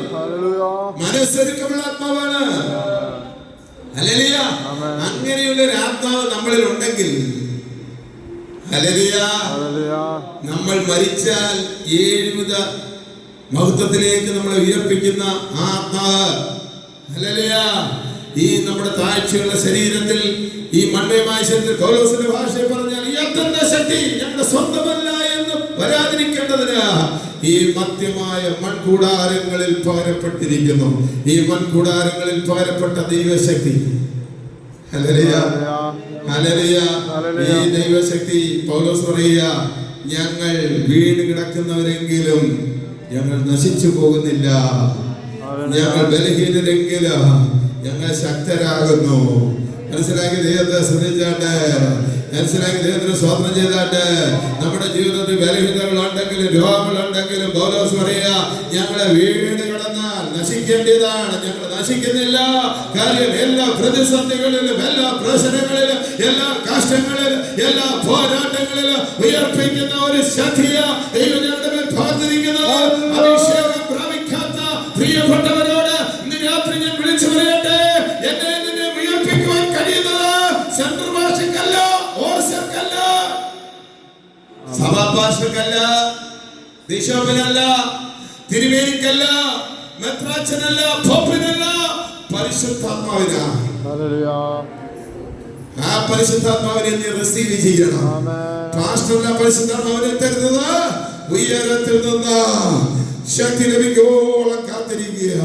മനസ്സൊരുക്കമുള്ള ആത്മാവാണ്. ഹല്ലേലൂയ. അങ്ങനെയുള്ള ഒരു ആത്മാവ് നമ്മളിൽ ഉണ്ടെങ്കിൽ ഹല്ലേലൂയ. ഹല്ലേലൂയ. നമ്മൾ മരിച്ചാൽ 70 മഹത്വത്തിലേക്ക് നമ്മളെ ഉയർപ്പിക്കുന്ന ആത്മാവ്. ഹല്ലേലൂയ. ഈ നമ്മുടെ താഴ്ചയുള്ള ശരീരത്തിൽ, ഈ മണ്മയമായ ശരീരത്തിൽ പൗലോസിന്റെ ഭാഷയിൽ പറഞ്ഞാൽ ഈ അത്യന്ത ശക്തി ഞങ്ങളുടെ സ്വന്തമല്ല എന്ന് വരാതിരിക്കേണ്ടതിന് ഈ മധ്യമായ മൺകൂടാരങ്ങളിൽ പകരപ്പെട്ടിരിക്കുന്നു. ഈ മൺകൂടാരങ്ങളിൽ പകരപ്പെട്ട ദൈവശക്തി. ഹല്ലേലൂയ. ഹല്ലേലൂയ. ഈ ദൈവശക്തി പൗലോസ് പറയുക, ഞങ്ങൾ വീണ് കിടക്കുന്നവരെങ്കിലും ഞങ്ങൾ നശിച്ചു പോകുന്നില്ല, ഞങ്ങൾ ബലഹീനരെങ്കിലും ഞങ്ങൾ ശക്തരാകുന്നു. മനസ്സിലാക്കി ദൈവത്തെ ശ്രദ്ധിച്ചാട്ട്, മനസ്സിലാക്കി ദൈവത്തിന് സ്വാതന്ത്ര്യം ചെയ്താട്ട്, നമ്മുടെ ജീവിതത്തിൽ ബലഹീനതകളുണ്ടെങ്കിലും രോഗങ്ങളുണ്ടെങ്കിലും പൗലോസ് പറയുക, ഞങ്ങളെ വീണ് കിടന്നാൽ നശിക്കേണ്ടതാണ്, ഞങ്ങൾ നശിക്കുന്നില്ല. കാര്യം എല്ലാ പ്രതിസന്ധികളിലും, എല്ലാ പ്രശ്നങ്ങളിലും, എല്ലാ കഷ്ടങ്ങളിലും, എല്ലാ പോരാട്ടങ്ങളിലും ഉയർപ്പിക്കുന്ന ഒരു ശക്തിയ ദൈവം ഞങ്ങളുടെ മേൽ പകർന്നിരിക്കുന്നത്. അഭിഷേകം പ്രാപിക്കാത്ത പ്രിയപ്പെട്ടവരോട് ഇന്ന് രാത്രി ഞാൻ വിളിച്ചു പറയട്ടെ, എന്നെ നിന്നെ ഉയർപ്പിക്കുവാൻ കഴിയുന്നത് സെൻട്രൽ ഭാഷക്കല്ല, ഓർസക്കല്ല, സഭാഭാഷക്കല്ല, ബിഷപ്പിനല്ല, തിരുമേനിക്കല്ല, മെത്രാച്ചനല്ല, പോപ്പിനല്ല, പരിശുദ്ധാത്മാവിനാ. ആ പരിശുദ്ധാത്മാവിനെ നീ റിസീവ് ചെയ്യണം. പാസ്റ്ററിന്റെ പരിശുദ്ധാത്മാവിനെ തരുന്നത് ഉയരത്തിൽ നിന്ന് ശക്തി ലഭിക്കോളം കാത്തിരിക്കുക.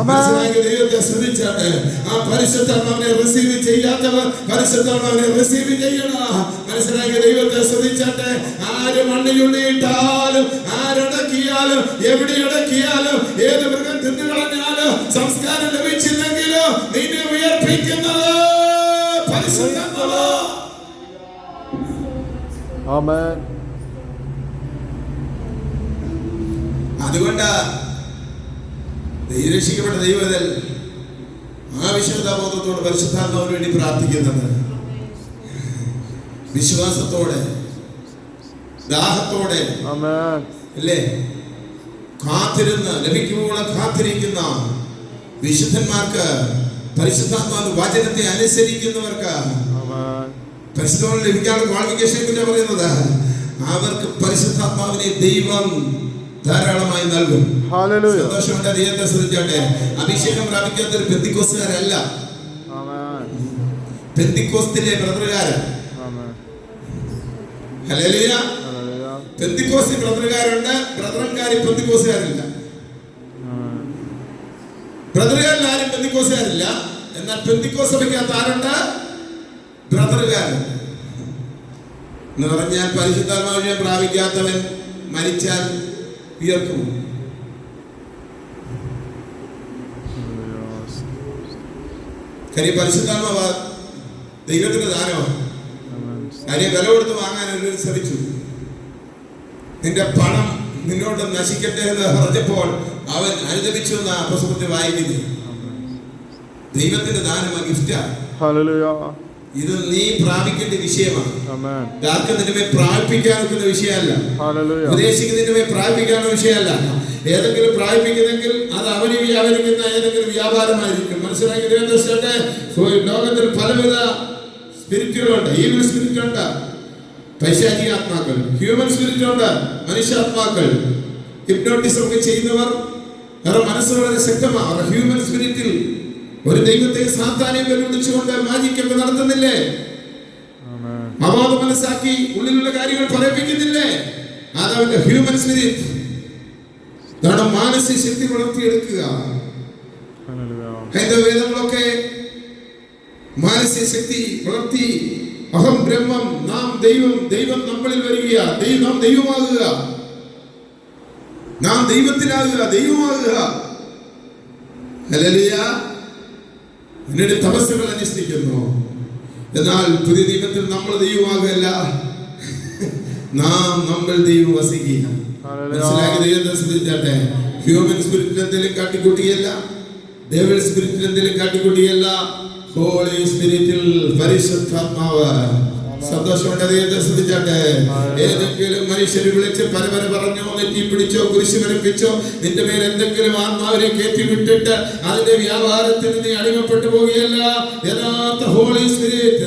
മനസ്സിലാക്കി ദൈവത്തെ ശ്രദ്ധിച്ചാട്ടെ. ആ പരിശുദ്ധാത്മാവിനെ റിസീവ് ചെയ്യാത്തവർ പരിശുദ്ധാത്മാവിനെ റിസീവ് ചെയ്യണം. മനസ്സിലാക്കി ദൈവത്തെ ശ്രദ്ധിച്ചാട്ടെ. ആര് മണ്ണിലുള്ളിട്ടാലും, ആരടക്കിയാലും, എവിടെ അടക്കിയാലും, ഏത് മൃഗം തിന്നുകളഞ്ഞാലും, സംസ്കാരം ലഭിച്ചില്ലെങ്കിലും നിന്നെ ഉയർപ്പിക്കുന്നത് പരിശുദ്ധാത്മാവാ. ആമേൻ. അതുകൊണ്ട് രക്ഷിക്കപ്പെട്ട ദൈവത്തിൽ ആ വിശുദ്ധബോധത്തോട് പരിശുദ്ധാത്മാവിന് വേണ്ടി പ്രാർത്ഥിക്കുന്നത്, വിശ്വാസത്തോടെ, ദാഹത്തോടെ അല്ലേ, കാത്തിരുന്ന് ലഭിക്കുമ്പോൾ കാത്തിരിക്കുന്ന വിശുദ്ധന്മാർക്ക്, പരിശുദ്ധാത്മാവിന്റെ വചനത്തെ അനുസരിക്കുന്നവർക്ക് പരിശുദ്ധാത്മാവിനെ ലഭിക്കാനുള്ള ക്വാളിഫിക്കേഷനെ കുറിച്ച് പറയുന്നത്, അവർക്ക് പരിശുദ്ധാത്മാവിനെ ദൈവം ധാരാളമായി നൽകും. സന്തോഷമുണ്ട്. ദൈവത്തെ ശ്രദ്ധിച്ചാട്ടെ. അഭിഷേകം പ്രാപിക്കാത്തൊരു പെന്തിക്കോസ്തുകാരല്ല, പെന്തിക്കോസ്തിലെ ബ്രദറുകാരൻ. ഹല്ലേലൂയ. പെന്തിക്കോസ്തി ബ്രദറുകാരുണ്ട്, ബ്രദറൻകാരി പെന്തിക്കോസ്തുകാരില്ല. ബ്രദറുകാരിൽ ആരും പെന്തിക്കോസ്തുകാരില്ല. എന്നാൽ പെന്തിക്കോസ്ത് സഭയ്ക്കകത്ത് ആരുണ്ട്? ബ്രദറുകാരൻ എന്ന് പറഞ്ഞാൽ പരിശുദ്ധാത്മാവിനെ പ്രാപിക്കാത്തവൻ മരിച്ചാൽ ഉയർക്കും. കാര്യം പരിശുദ്ധാത്മാവ് ദൈവത്തിന്റെ ദാനമാണ്. കാര്യം വില കൊടുത്ത് വാങ്ങാൻ ഒരു ശ്രമിച്ചു. നിന്റെ പണം നിന്നോട് നശിക്കട്ടെ എന്ന് പറഞ്ഞപ്പോൾ അവൻ അനുദപിച്ചു എന്ന പുസ്തകത്തിൽ വായിക്കുന്നത്. ദൈവത്തിന്റെ ദാനമാണ്, ഗിഫ്റ്റാണ്. ഇത് നീ പ്രാപിക്കേണ്ട വിഷയമാണ്. ആർക്കും നിന്റെ മേൽ പ്രാപിപ്പിക്കാനൊക്കുന്ന വിഷയമല്ല, ഉപദേശിക്കുന്നതിന്റെ മേൽ പ്രാപിക്കാനുള്ള വിഷയമല്ല. ഏതെങ്കിലും പ്രാപിക്കുന്നെങ്കിൽ അത് അവന് വ്യാപരിക്കുന്ന ഏതെങ്കിലും വ്യാപാരമായിരിക്കും. മനസ്സിലാക്കി ലോകത്തിൽ പലവിധ സ്പിരിറ്റുകളുണ്ട്. ഈവിൽ സ്പിരിറ്റ് ഉണ്ട്, പൈശാചിക ആത്മാക്കൾ. ഹ്യൂമൻ സ്പിരിറ്റ് ഉണ്ട്, മനുഷ്യാത്മാക്കൾ. ഹിപ്നോട്ടിസം ഒക്കെ ചെയ്യുന്നവർ അവരുടെ മനസ്സ് വളരെ ശക്തമാണ്. അവരുടെ ഹ്യൂമൻ സ്പിരിറ്റിൽ ഒരു ദൈവത്തെ സാത്താനെ വെല്ലുവിളിച്ചുകൊണ്ട് മാജിക്കൊക്കെ നടത്തുന്നില്ലേ? അവാദ മനസ്സാക്കി ഉള്ളിലുള്ള കാര്യങ്ങൾ പറയിപ്പിക്കുന്നില്ലേ? അതവന്റെ ഹ്യൂമൻ സ്പിരിറ്റ്. മാനസിക ശക്തി വളർത്തിയെടുക്കുക. ഹൈന്ദവ വേദങ്ങളൊക്കെ മാനസിക ശക്തി വളർത്തി, അഹം ബ്രഹ്മം, നാം ദൈവം, ദൈവം നമ്മളിൽ വരിക, നാം ദൈവമാകുക, നാം ദൈവത്തിലാകുക, ദൈവമാകുക. ഹല്ലേലൂയ. പിന്നീട് തപസ്സുകൾ അനുഷ്ഠിക്കുന്നു. എന്നാൽ പുതിയ ദൈവത്തിൽ നമ്മൾ ദൈവമാകുകയല്ല, നാം നമ്മൾ ദൈവം വസിക്കുക. മനസ്സിലാക്കി ദൈവത്തെ ശ്രദ്ധിച്ചാട്ടെ. ഹ്യൂമൻ സ്പിരിറ്റിൽ എന്തെങ്കിലും കാട്ടിക്കൂട്ടിയല്ല, ഡെവിൾ സ്പിരിറ്റിൽ എന്തെങ്കിലും കാട്ടിക്കൂട്ടിയല്ല, ഹോളി സ്പിരിറ്റിൽ പരിശുദ്ധാത്മാവ് സന്തോഷമുണ്ട്. ദൈവത്തെ സ്തുതിച്ചാട്ടെ. ഏതെങ്കിലും മനുഷ്യരെ വിളിച്ച് പരപര പറഞ്ഞോ, നെറ്റി പിടിച്ചോ, കുരിശ് വരപ്പിച്ചോ, നിന്റെ മേൽ എന്തെങ്കിലും ആത്മാവിനെ കയറ്റി വിട്ടിട്ട് അതിന്റെ വ്യാപാരത്തിന് നീ അടിമപ്പെട്ടു പോവുകയല്ല. യഥാർത്ഥ ഹോളി സ്പിരിറ്റ്,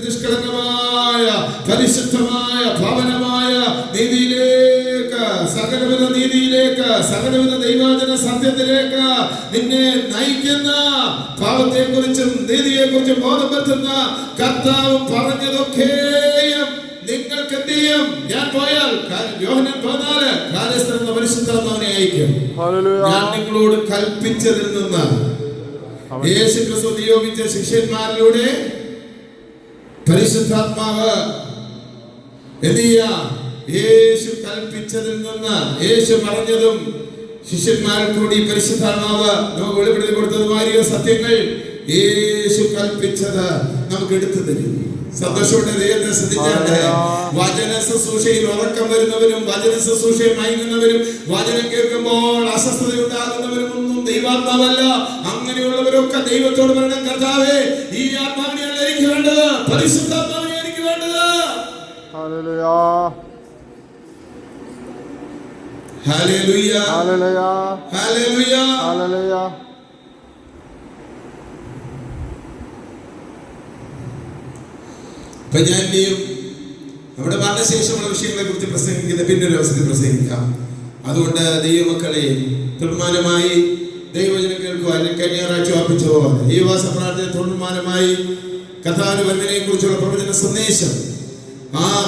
നിഷ്കളങ്കമായ പരിശുദ്ധമായ ഭവനമായ നീതിയിലേക്ക്, സകലവിധ നീതിയിലേക്ക്, സകലവിധ ദൈവവചന സത്യത്തിലേക്ക് നിന്നെ നയിക്കുന്ന, പാപത്തെ കുറിച്ചും നീതിയെ കുറിച്ചും ബോധപ്പെടുത്തുന്ന കർത്താവ് പറഞ്ഞതൊക്കെയും നിങ്ങൾക്ക് എന്ത് ചെയ്യും? ഞാൻ പോയാൽ യോഹന്നാൻ 14 കാര്യസ്ഥനെന്ന പരിശുദ്ധാത്മാവിനെ അയക്കും. ഞാൻ നിങ്ങളോട് കൽപ്പിച്ചതിൽ നിന്ന് യേശു ക്രിസ്തു നിയോഗിച്ച ശിഷ്യന്മാരിലൂടെ പരിശുദ്ധാത്മാവ് എന്ത് ചെയ്യാ? യേശു കൽപ്പിച്ചതിൽ നിന്ന്, യേശു പറഞ്ഞതും ശിഷ്യന്മാരിൽ കൂടി പരിശുദ്ധാത്മാവ് നമുക്ക് വെളിപ്പെടുത്തി കൊടുത്തതുമായ സത്യങ്ങൾ യേശു കൽപ്പിച്ചത് നമുക്ക് എടുത്തു തരും. സന്തോഷമുണ്ട്. ദൈവത്തെ ശ്രദ്ധിച്ചാട്ടെ. വചന ശുശ്രൂഷയിൽ ഉറക്കം വരുന്നവരും വചന ശുശ്രൂഷയിൽ മയങ്ങുന്നവരും വചനം കേൾക്കുമ്പോൾ അസ്വസ്ഥത ഉണ്ടാകുന്നവരും ഒന്നും ദൈവാത്മാവല്ല. അങ്ങനെയുള്ളവരൊക്കെ ദൈവത്തോട് പറയണം, കർത്താവേ, ഈ ആത്മാവിനെയല്ല എനിക്ക് വേണ്ടത്, പരിശുദ്ധാത്മാവിനെ എനിക്ക് വേണ്ടത്. ഹല്ലേലൂയ, ഹല്ലേലൂയ, ഹല്ലേലൂയ, ഹല്ലേലൂയ, ഹല്ലേലൂയ. അപ്പൊ ഞാൻ ഇനിയും നമ്മുടെ മരണശേഷമുള്ള വിഷയങ്ങളെ കുറിച്ച് പ്രസംഗിക്കുന്ന പിന്നൊരു അവസരത്തിൽ പ്രസംഗിക്കാം. അതുകൊണ്ട് ദൈവമക്കളെ തുടർമാനമായി ദൈവവചനം കേൾക്കുവാൻ കഴിഞ്ഞ ഞായറാഴ്ച വായിച്ച പോലെ ഈ വാസ പ്രാർത്ഥന തുടർമാനമായി കർത്താവിന്റെ വരവിനെ കുറിച്ചുള്ള പ്രവചന സന്ദേശം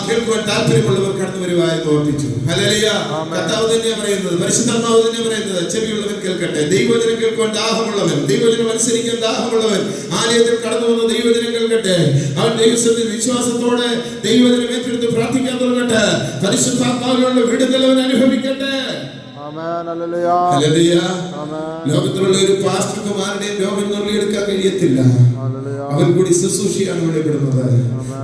കേൾക്കുവാൻ താല്പര്യമുള്ളവർ കടന്നു വരുവായെന്ന് ഓർപ്പിച്ചു. ഹല്ലേലൂയ. കർത്താവ് തന്നെയാണ് പറയുന്നത്, പരിശുദ്ധാത്മാവ് തന്നെ പറയുന്നത്, ചെവിയുള്ളവൻ കേൾക്കട്ടെ. ദൈവവചനം കേൾക്കുവാൻ ദാഹമുള്ളവൻ, ദൈവവചനം അനുസരിക്കാൻ ദാഹമുള്ളവൻ ആലയത്തിൽ കടന്നു വന്ന് ദൈവവചനം കേൾക്കട്ടെ. അവൻ ദൈവത്തിൽ വിശ്വാസത്തോടെ ദൈവവചനം ഏറ്റെടുത്ത് പ്രാർത്ഥിക്കാൻ തുടങ്ങട്ടെ. പരിശുദ്ധാത്മാവിലുള്ള വിടുതലവൻ അനുഭവിക്കട്ടെ. ലോകത്തിലുള്ള ഒരു പാസ്റ്റർമാരുടെയും രോഗം നുള്ളിയെടുക്കാൻ കഴിയത്തില്ല. അവർ കൂടി ശുശ്രൂഷയാണ് വെളിപ്പെടുന്നത്.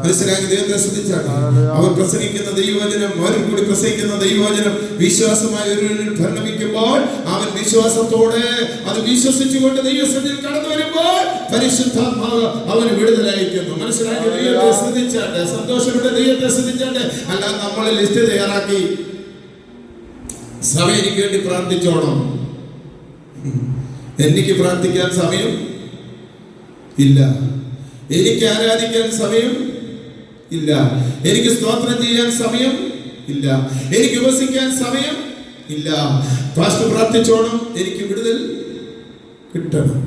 മനസ്സിലാക്കി ദൈവത്തെ ശ്രദ്ധിച്ചാണ് അവർ പ്രസംഗിക്കുന്ന ദൈവവചനം, അവരും കൂടി പ്രസംഗിക്കുന്ന ദൈവവചനം വിശ്വാസമായി ഒരുവനിൽ പരിണമിക്കുമ്പോൾ അവൻ വിശ്വാസത്തോടെ അത് വിശ്വസിച്ചുകൊണ്ട് ദൈവസന്നിധിയിൽ കടന്നു വരുമ്പോൾ പരിശുദ്ധാത്മാവ് അവന് വിടുതലയക്കുന്നു. മനസ്സിലാക്കി ദൈവത്തെ ശ്രദ്ധിച്ചാട്ടെ. സന്തോഷപ്പെട്ട ദൈവത്തെ ശ്രദ്ധിച്ചാട്ടെ. അല്ല നമ്മൾ ലിസ്റ്റ് തയ്യാറാക്കി സമയം എനിക്ക് വേണ്ടി പ്രാർത്ഥിച്ചോണം. എനിക്ക് പ്രാർത്ഥിക്കാൻ സമയം ഇല്ല, എനിക്ക് ആരാധിക്കാൻ സമയം ഇല്ല, എനിക്ക് സ്തോത്രം ചെയ്യാൻ സമയം ഇല്ല, എനിക്ക് ഉപസിക്കാൻ സമയം ഇല്ല. പാസ്റ്റർ പ്രാർത്ഥിച്ചോണം, എനിക്ക് വിടുതൽ കിട്ടണം.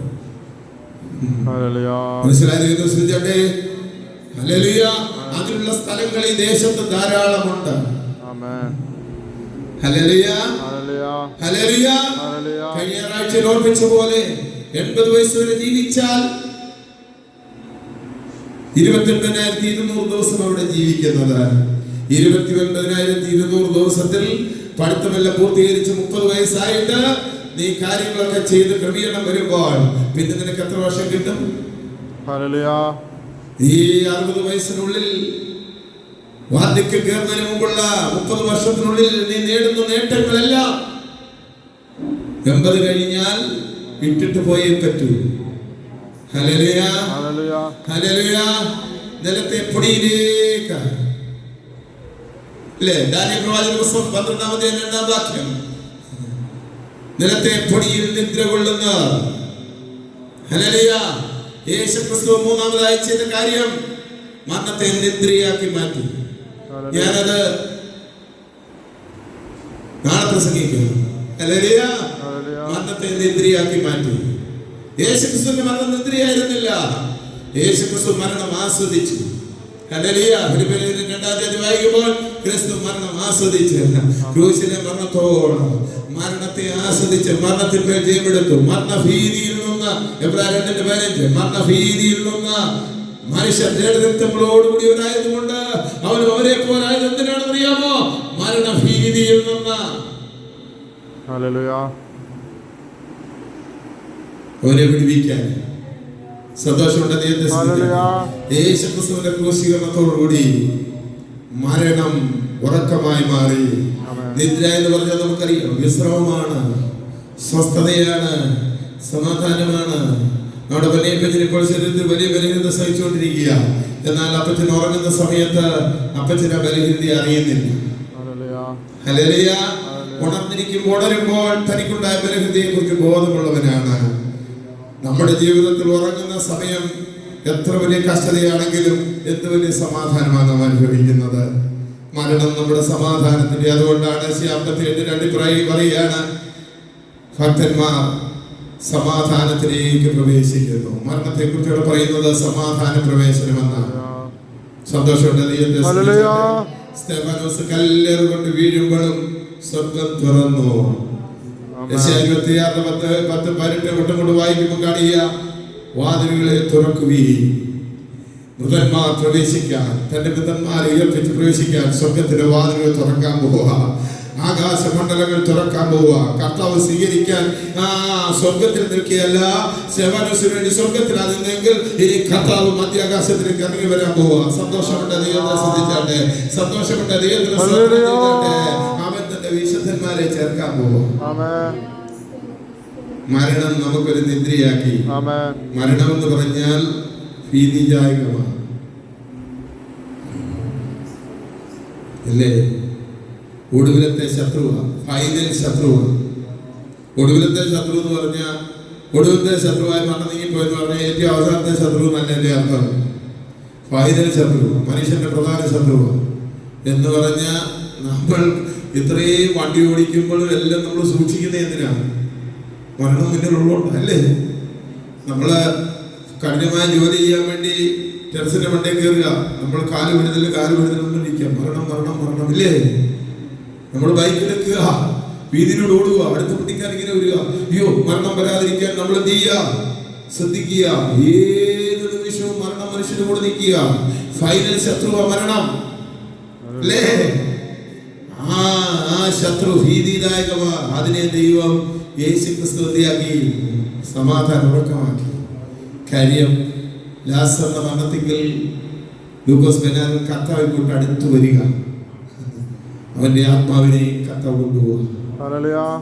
മനസ്സിലായത് ശ്രദ്ധിച്ചേ. ഹല്ലേലൂയ. അതിനുള്ള സ്ഥലങ്ങൾ ഈ ദേശത്ത് ധാരാളമുണ്ട്. Hallelujah, hallelujah. കഴിഞ്ഞ ആഴ്ച ഓർമ്മിച്ച പോലെ 80 വയസ്സ് വരെ ജീവിച്ചാൽ 29,200 ദിവസം അവിടെ ജീവിക്കുന്നത്. 29,200 ദിവസത്തിൽ പഠിത്തമെല്ലാം പൂർത്തീകരിച്ച് 30 വയസ്സായിട്ട് നീ കാര്യങ്ങളൊക്കെ ചെയ്ത് ക്രമീകരണം വരുമ്പോൾ പിന്നെ നിനക്ക് എത്ര വർഷം കിട്ടും? ഈ 60 വയസ്സിനുള്ളിൽ വാർദ്ധക്യം കയറുന്നതിന് മുമ്പുള്ള 30 വർഷത്തിനുള്ളിൽ നീ നേടുന്ന നേട്ടങ്ങളെല്ലാം 80 കഴിഞ്ഞാൽ ഇട്ടിട്ട് പോയേ പറ്റൂ. Hallelujah, hallelujah. നിലത്തെ പൊടിയിലേക്ക് അല്ലേ? ദാനിയേൽ പ്രവാചക പുസ്തകം 12-ാമത്തെ 2-ാം വാക്യം. നിലത്തെ പൊടിയിൽ നിദ്ര കൊള്ളുന്ന, ഹല്ലേലൂയ. യേശുക്രിസ്തു 3-ാമതായി ചെയ്ത കാര്യം മരണത്തെ നിദ്രയാക്കി മാറ്റി. ഞാനത് നാളെ പ്രസംഗിക്കും. ഹല്ലേലൂയ. മരണത്തെ നിദ്രയാക്കി മാറ്റി. യേശുക്രിസ്തുവിന്റെ മരണം നിദ്രയായിരുന്നില്ല. യേശുക്രിസ്തു മരണം ആസ്വദിച്ചു. ഹല്ലേലൂയ. ഫിലിപ്പിയർ 2-ാം അധ്യായം വായിക്കുമ്പോൾ ക്രിസ്തു മരണം ആസ്വദിച്ചു. ക്രൂശിലെ മരണത്തോളം മരണത്തെ ആസ്വദിച്ച് മരണത്തിന്മേൽ ജയമെടുത്തു. മരണഭീതിയിൽ നിന്ന് എബ്രായർ 2:15 മരണഭീതിയിൽ നിന്ന് മനുഷ്യർ രക്തങ്ങളോടുകൂടി അവരായതുകൊണ്ട് അവൻ അവരെ പോലായത് എന്തിനാണെന്ന് അറിയാമോ? മരണഭീതിയിൽ നിന്ന് അവരെ വിടുവിക്കാൻ. സന്തോഷമുണ്ട്. യേശുക്രിസ്തുവിന്റെ ക്രൂശീകരണത്തോടുകൂടി മരണം ഉറക്കമായി മാറി. നിദ്ര എന്ന് പറഞ്ഞാൽ നമുക്കറിയാം, വിശ്രമമാണ്, സ്വസ്ഥതയാണ്, സമാധാനമാണ്. നമ്മുടെ വലിയപ്പച്ചൻ ഇപ്പോൾ ശരീരത്തിൽ വലിയ ബലഹീനത സഹിച്ചുകൊണ്ടിരിക്കുക. എന്നാൽ അപ്പച്ചൻ ഉറങ്ങുന്ന സമയത്ത് അപ്പച്ചൻ ആ ബലഹീനത അറിയുന്നില്ല. ഹല്ലേലൂയ. ഉണർന്നിരിക്കുമ്പോൾ തനിക്കുണ്ടായ ബലഹീനതയെ കുറിച്ച് ബോധമുള്ളവനാണ്. നമ്മുടെ ജീവിതത്തിൽ ഉറങ്ങുന്ന സമയം എത്ര വലിയ കഷ്ടതയാണെങ്കിലും എന്ത് വലിയ സമാധാനമാണ് നാം അനുഭവിക്കുന്നത്. മരണം നമ്മുടെ സമാധാനത്തിന്റെ. അതുകൊണ്ടാണ് 57:2 പറയുകയാണ്, ഭക്തന്മാർ സമാധാനത്തിലേക്ക് പ്രവേശിക്കുന്നു. മരണത്തെ കുറിച്ച് പറയുന്നത് സമാധാന പ്രവേശനമെന്നാണ്. സന്തോഷമുണ്ട്. സ്തെഫാനോസ് കല്ലേറുകൊണ്ട് വീഴുമ്പോഴും സ്വർഗം തുറന്നു. യെശയ്യാ 26:10-18 വട്ടം കൊണ്ട് വായിക്കുമ്പോൾ കാണിയ വാതിലുകളെ തുറക്കുകയും മൃതന്മാർ പ്രവേശിക്കാൻ, തന്റെ മൃതന്മാരെ ഉയർപ്പിച്ച് പ്രവേശിക്കാൻ സ്വർഗത്തിന്റെ വാതിലുകൾ തുറക്കാൻ പോവുക. ആകാശമണ്ഡലങ്ങൾ തുറക്കാൻ പോവുക. കർത്താവ് സ്വീകരിക്കാൻ സ്വർഗത്തിൽ നിൽക്കുകയല്ല, സ്തെഫാനോസിന് വേണ്ടി സ്വർഗത്തിൽ അതിനെങ്കിൽ ഇനി കർത്താവ് മധ്യാകാശത്തിലേക്ക് ഇറങ്ങി വരാൻ പോവുക. സന്തോഷമുണ്ട്. ദൈവത്തെ ശ്രദ്ധിച്ചാട്ടെ. സന്തോഷമുണ്ട്. ദൈവത്തിന് ശ്രദ്ധിച്ചാട്ടെ. അവൻ തന്റെ വിശുദ്ധന്മാരെ ചേർക്കാൻ പോവുക. മരണം നമുക്കൊരു നിദ്രയാക്കി. മരണം എന്ന് പറഞ്ഞാൽ ഭീതിജായകമാണ് അല്ലേ? ഒടുവിലത്തെ ശത്രുവാണ്, ഫൈനൽ ശത്രുവാണ്. ഒടുവിലത്തെ ശത്രു എന്ന് പറഞ്ഞാൽ ഒടുവിലത്തെ ശത്രുവായി മരണം നീങ്ങിപ്പോയെന്ന് പറഞ്ഞാൽ ഏറ്റവും അവസാനത്തെ ശത്രു എന്നല്ലേ അർത്ഥം. ഫൈനൽ ശത്രു മനുഷ്യന്റെ പ്രധാന ശത്രുവാണ് എന്ന് പറഞ്ഞാൽ നമ്മൾ ഇത്രയും വണ്ടി ഓടിക്കുമ്പോഴും എല്ലാം നമ്മൾ സൂക്ഷിക്കുന്നത് എന്തിനാണ്? മരണം മുന്നിലുള്ളതുകൊണ്ട് അല്ലേ? നമ്മള് കഠിനമായ ജോലി ചെയ്യാൻ വേണ്ടി ടെറസിന്റെ മണ്ടയിൽ കയറുക, നമ്മൾ കാല് വിടുതലിരിക്കുക. മരണം മരണം മരണം ഇല്ലേ? നമ്മൾ ബൈക്കിൽ നിൽക്കുക, വീതിയിലൂടെ ഓടുക, അടുത്ത കുട്ടിക്കാർ ഇങ്ങനെ വരിക. അയ്യോ, മരണം വരാതിരിക്കാൻ നമ്മൾ എന്ത് ചെയ്യുക? ശ്രദ്ധിക്കുക. ഏത് നിമിഷവും മരണം മനുഷ്യന്റെ കൂടെ നിൽക്കുക. ഫൈനൽ ശത്രുവ മരണം അല്ലേ? ആ ശത്രു ഭീതിദായകമാ. അതിനെ ദൈവം യേശുക്രിസ്തുവിയാക്കി സമാധാനം ഉറക്കമാക്കി. കാര്യം ലാസറിന്റെ മരണത്തിൽ ലൂക്കോസ് ബെനാൻ കർത്താവിനെ കൊണ്ട് അടുത്തു വരിക. അവന്റെ ആത്മാവിനെ കർത്താവ് കൊണ്ടുപോവുക.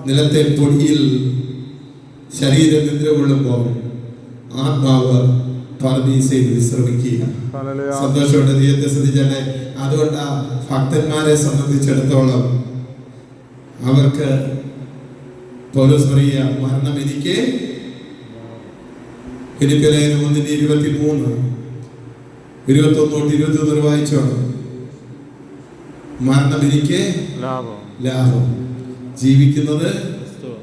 നിലത്തെ പൊടിയിൽ ശരീരം നിദ്ര കൊള്ളുമ്പോൾ ആത്മാവ് പർദീസയിൽ വിശ്രമിക്കുക. സന്തോഷമുണ്ട്. ദൈവത്തെ ശ്രദ്ധിച്ചാട്ടെ. അതുകൊണ്ട് ഭക്തന്മാരെ സംബന്ധിച്ചിടത്തോളം അവർക്ക് പൗലോസ് പറയുക, മരണം എനിക്ക് ഫിലിപ്പിയർ 1:23, 21-21 വായിച്ചോണം. മരണം എനിക്ക് ലാഭം, ജീവിക്കുന്നത്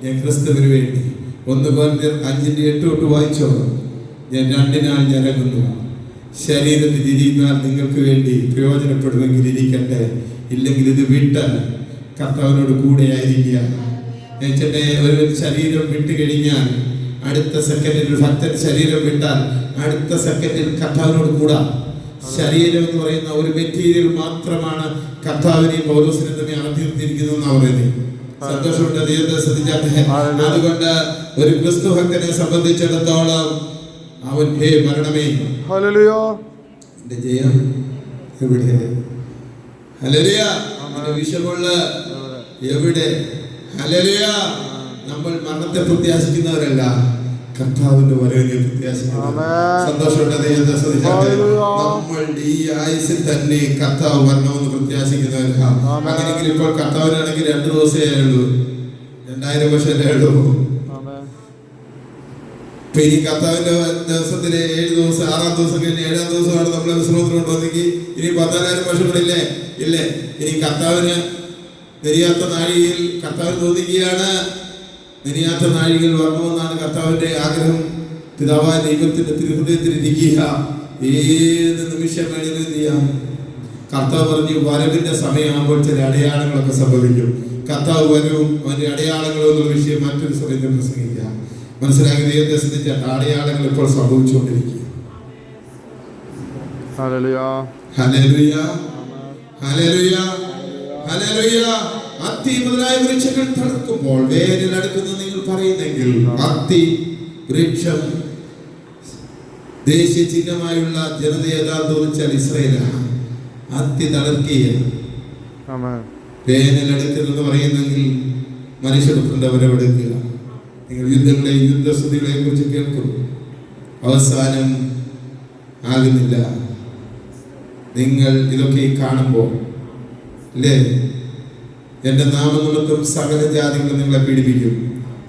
ഞാൻ ക്രിസ്തുവിന് വേണ്ടി. 1 Corinthians 5:8 വായിച്ചോണം. ഞാൻ 2 നാൾ ഞരങ്ങുന്നു, ശരീരത്തിൽ ഇരിക്കാൻ നിങ്ങൾക്ക് വേണ്ടി പ്രയോജനപ്പെടുമെങ്കിൽ ഇരിക്കട്ടെ, ഇല്ലെങ്കിൽ ഇത് വിട്ട് കർത്താവിനോട് കൂടെ ആയിരിക്കുക. ഒരു ശരീരം വിട്ട് കഴിഞ്ഞാൽ അടുത്ത സെക്കൻഡിൽ ഒരു ഭക്തൻ ശരീരം വിട്ടാൽ അടുത്ത സെക്കൻഡിൽ കർത്താവിനോട് കൂടാ. ശരീരം എന്ന് പറയുന്ന ഒരു മെറ്റീരിയൽ മാത്രമാണ് കർത്താവിനെയും പൗലോസിനെ തന്നെ അടർത്തിയിരിക്കുന്നു എന്നാണ് പറയുന്നത്. സന്തോഷമുണ്ട്. ദൈവത്തെ ശ്രദ്ധിച്ചാട്ടെ. അതുകൊണ്ട് ഒരു ക്രിസ്തു ഭക്തനെ സംബന്ധിച്ചിടത്തോളം അവൻ ഹേ മരണമേ എന്റെ ജയം എവിടെ? ഹല്ലേലൂയ. എന്റെ വിഷമുള്ള എവിടെ? ഹല്ലേലൂയ. നമ്മൾ മരണത്തെ പ്രത്യാശിക്കുന്നവരല്ല, കർത്താവിന്റെ വരവിനെ പ്രത്യാശിക്കുന്നു. സന്തോഷമുണ്ട്. ദൈവത്തെ ശ്രദ്ധിച്ചാട്ടെ. നമ്മളുടെ ഈ ആയുസിൽ തന്നെ കർത്താവ് വരണമെന്ന് പ്രത്യാശിക്കുന്നവരല്ല. അങ്ങനെയെങ്കിൽ ഇപ്പോൾ കർത്താവിനാണെങ്കിൽ 2 ദിവസമേ ഉള്ളൂ, 2000 വർഷമല്ലേ ഉള്ളൂ. ഇപ്പൊ ഇനി കർത്താവിന്റെ ദിവസത്തിലെ 7 ദിവസം, 6-ാം ദിവസം കഴിഞ്ഞ് 7-ാം ദിവസമാണ് നമ്മളെ വിശ്രമത്തിൽ കൊണ്ടുവന്നെങ്കിൽ ഇനി 14,000 വർഷങ്ങളില്ലേ? ഇല്ലേ? ഇനി കർത്താവിന് നെരിയാത്ത നാഴികയിൽ കർത്താവിന് തോന്നിക്കുകയാണ്, നെരിയാത്ത നാഴികയിൽ വരണമെന്നാണ് കർത്താവിന്റെ ആഗ്രഹം. പിതാവായ ദൈവത്തിന്റെ തിരുഹൃദയത്തിൽ ഇരിക്കുക. ഏത് നിമിഷം വേണമെങ്കിലും എന്ത് ചെയ്യാം? കർത്താവ് പറഞ്ഞു വരവിന്റെ സമയമാകുമ്പോൾ ചില അടയാളങ്ങളൊക്കെ സംഭവിക്കും. കർത്താവ് വരവും അവന്റെ അടയാളങ്ങളും എന്നുള്ള വിഷയം മറ്റൊരു സമയത്ത് പ്രസംഗിക്കാം. മനസ്സിലാക്കി. ദൈവത്തെ ശ്രദ്ധിച്ച അടയാളങ്ങൾ ഇപ്പോൾ സംഭവിച്ചുകൊണ്ടിരിക്കുക. ഹല്ലേലൂയ, ഹല്ലേലൂയ, ഹല്ലേലൂയ, ഹല്ലേലൂയ. അത്തി മുതലായ വൃക്ഷങ്ങൾ തണുക്കുമ്പോൾ വേനൽ അടുക്കുന്ന നിങ്ങൾ പറയുന്നെങ്കിൽ അത്തി വൃക്ഷം ദേശീയ ചിഹ്നമായുള്ള ജനത ഏതാന്ന് ചോദിച്ചാൽ ഇസ്രായേലാണ്. അത്തി തളർക്കിയ വേനൽ അടുക്കുന്നെന്ന് പറയുന്നെങ്കിൽ മനുഷ്യപുത്രന്റെ വരവെടുക്കുക. നിങ്ങൾ യുദ്ധങ്ങളെയും യുദ്ധസ്ഥിതികളെയും കുറിച്ച് കേൾക്കും. അവസാനം ആകുന്നില്ല. നിങ്ങൾ ഇതൊക്കെ കാണുമ്പോൾ അല്ലേ, എൻ്റെ നാമനിമിത്തം സകല ജാതികളും നിങ്ങളെ പീഡിപ്പിക്കും.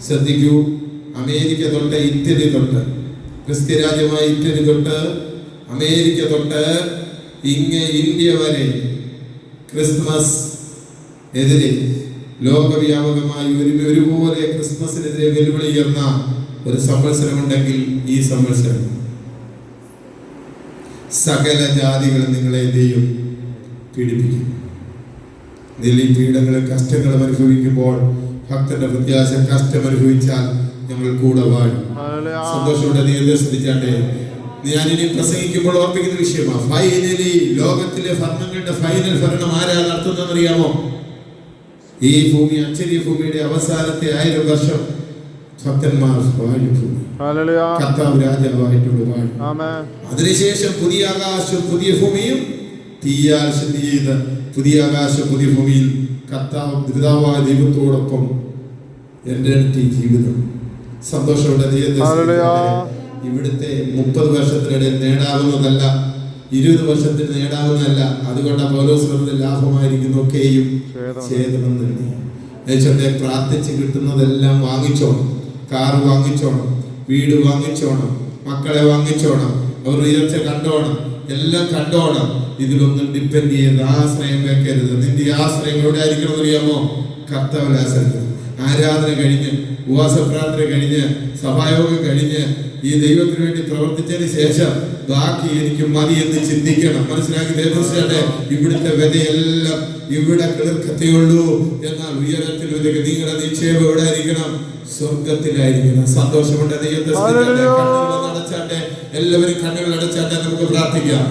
ശ്രദ്ധിക്കൂ, അമേരിക്ക തൊട്ട് ഇറ്റലി തൊട്ട്, ക്രിസ്ത്യ രാജ്യമായ ഇറ്റലി തൊട്ട് അമേരിക്ക തൊട്ട് ഇന്ത്യ വരെ ക്രിസ്മസ് എതിരെ ലോകവ്യാപകമായി ഒരുപോലെ ക്രിസ്മസിനെതിരെ വെല്ലുവിളി ഉയർന്ന ഒരു സംവത്സരമുണ്ടെങ്കിൽ ഈ സംവത്സരം. സകല ജാതികളും നിങ്ങളെ എന്തെയും പീഡിപ്പിക്കും. ഈ പീഡകളും കഷ്ടങ്ങളും അനുഭവിക്കുമ്പോൾ ഭക്തന്റെ പ്രത്യാശ, കഷ്ടം അനുഭവിച്ചാൽ ഞങ്ങൾ കൂടെ വാഴും. സന്തോഷത്തോടെ നീ എന്ത് ശ്രദ്ധിച്ചാട്ടെ. ഞാനിനി പ്രസംഗിക്കുമ്പോൾ ഓർപ്പിക്കുന്ന വിഷയമാണ്. ഫൈനലി ലോകത്തിലെ ഭരണങ്ങളുടെ ഫൈനൽ ഭരണം ആരാ നടത്തുന്നതെന്നറിയാമോ? ഈ ഭൂമി, അക്ഷരീയ ഭൂമിയുടെ അവസാനത്തെ 1000 വർഷം ഭക്തന്മാർ വാഴും. കർത്താവ് രാജാവായിട്ടുള്ള വാഴും. അതിനുശേഷം പുതിയ ആകാശവും പുതിയ ഭൂമിയും തീയാൽ ശുദ്ധി ചെയ്ത് പുതിയ ആകാശം പുതിയ ഭൂമിയിൽ കർത്താവ് പിതാവായ ദൈവത്തോടൊപ്പം എൻ്റെ ജീവിതം. സന്തോഷത്തോടെ ഇവിടുത്തെ 30 വർഷത്തിനിടയിൽ നേടാവുന്നതല്ല, 20 വർഷത്തിന് നേടാവുന്നതല്ല. അതുകൊണ്ട് പൗലോസ് പറഞ്ഞത് ലാഭമായിരിക്കുന്നൊക്കെയും ഛേദമെന്ന് എഴുതി. പ്രാർത്ഥിച്ച് കിട്ടുന്നതെല്ലാം വാങ്ങിച്ചോണം. കാറ് വാങ്ങിച്ചോണം, വീട് വാങ്ങിച്ചോണം, മക്കളെ വാങ്ങിച്ചോണം, അവർ ഉയർച്ച കണ്ടോണം, എല്ലാം കണ്ടോണം. ഇതിലൊന്നും ഡിപ്പെൻഡ് ചെയ്ത് ആശ്രയം വെക്കരുത്. നിന്റെ ആശ്രയം എവിടെ ആയിരിക്കണം അറിയാമോ? കർത്താവിൽ ആശ്രയിക്കണം. ആരാധന കഴിഞ്ഞ്, ഉപവാസ പ്രാർത്ഥന കഴിഞ്ഞ്, സഭായോഗം കഴിഞ്ഞ് ഈ ദൈവത്തിന് വേണ്ടി പ്രവർത്തിച്ചതിന് ശേഷം ബാക്കി എനിക്ക് മതി എന്ന് ചിന്തിക്കണം. മനസ്സിലാക്കി തീർച്ചയാട്ടെ. ഇവിടുത്തെ വിലയെല്ലാം ഇവിടെ കിളിർക്കത്തേയുള്ളൂ. എന്നാൽ ഉയരത്തിൽ നിങ്ങളുടെ നിക്ഷേപം എവിടെ ആയിരിക്കണം? സ്വർഗത്തിലായിരിക്കണം. സന്തോഷമുണ്ട്. ദൈവത്തെ അടച്ചാട്ടെ. എല്ലാവരും കണ്ണുകൾ അടച്ചാട്ടെ. നമുക്ക് പ്രാർത്ഥിക്കാം.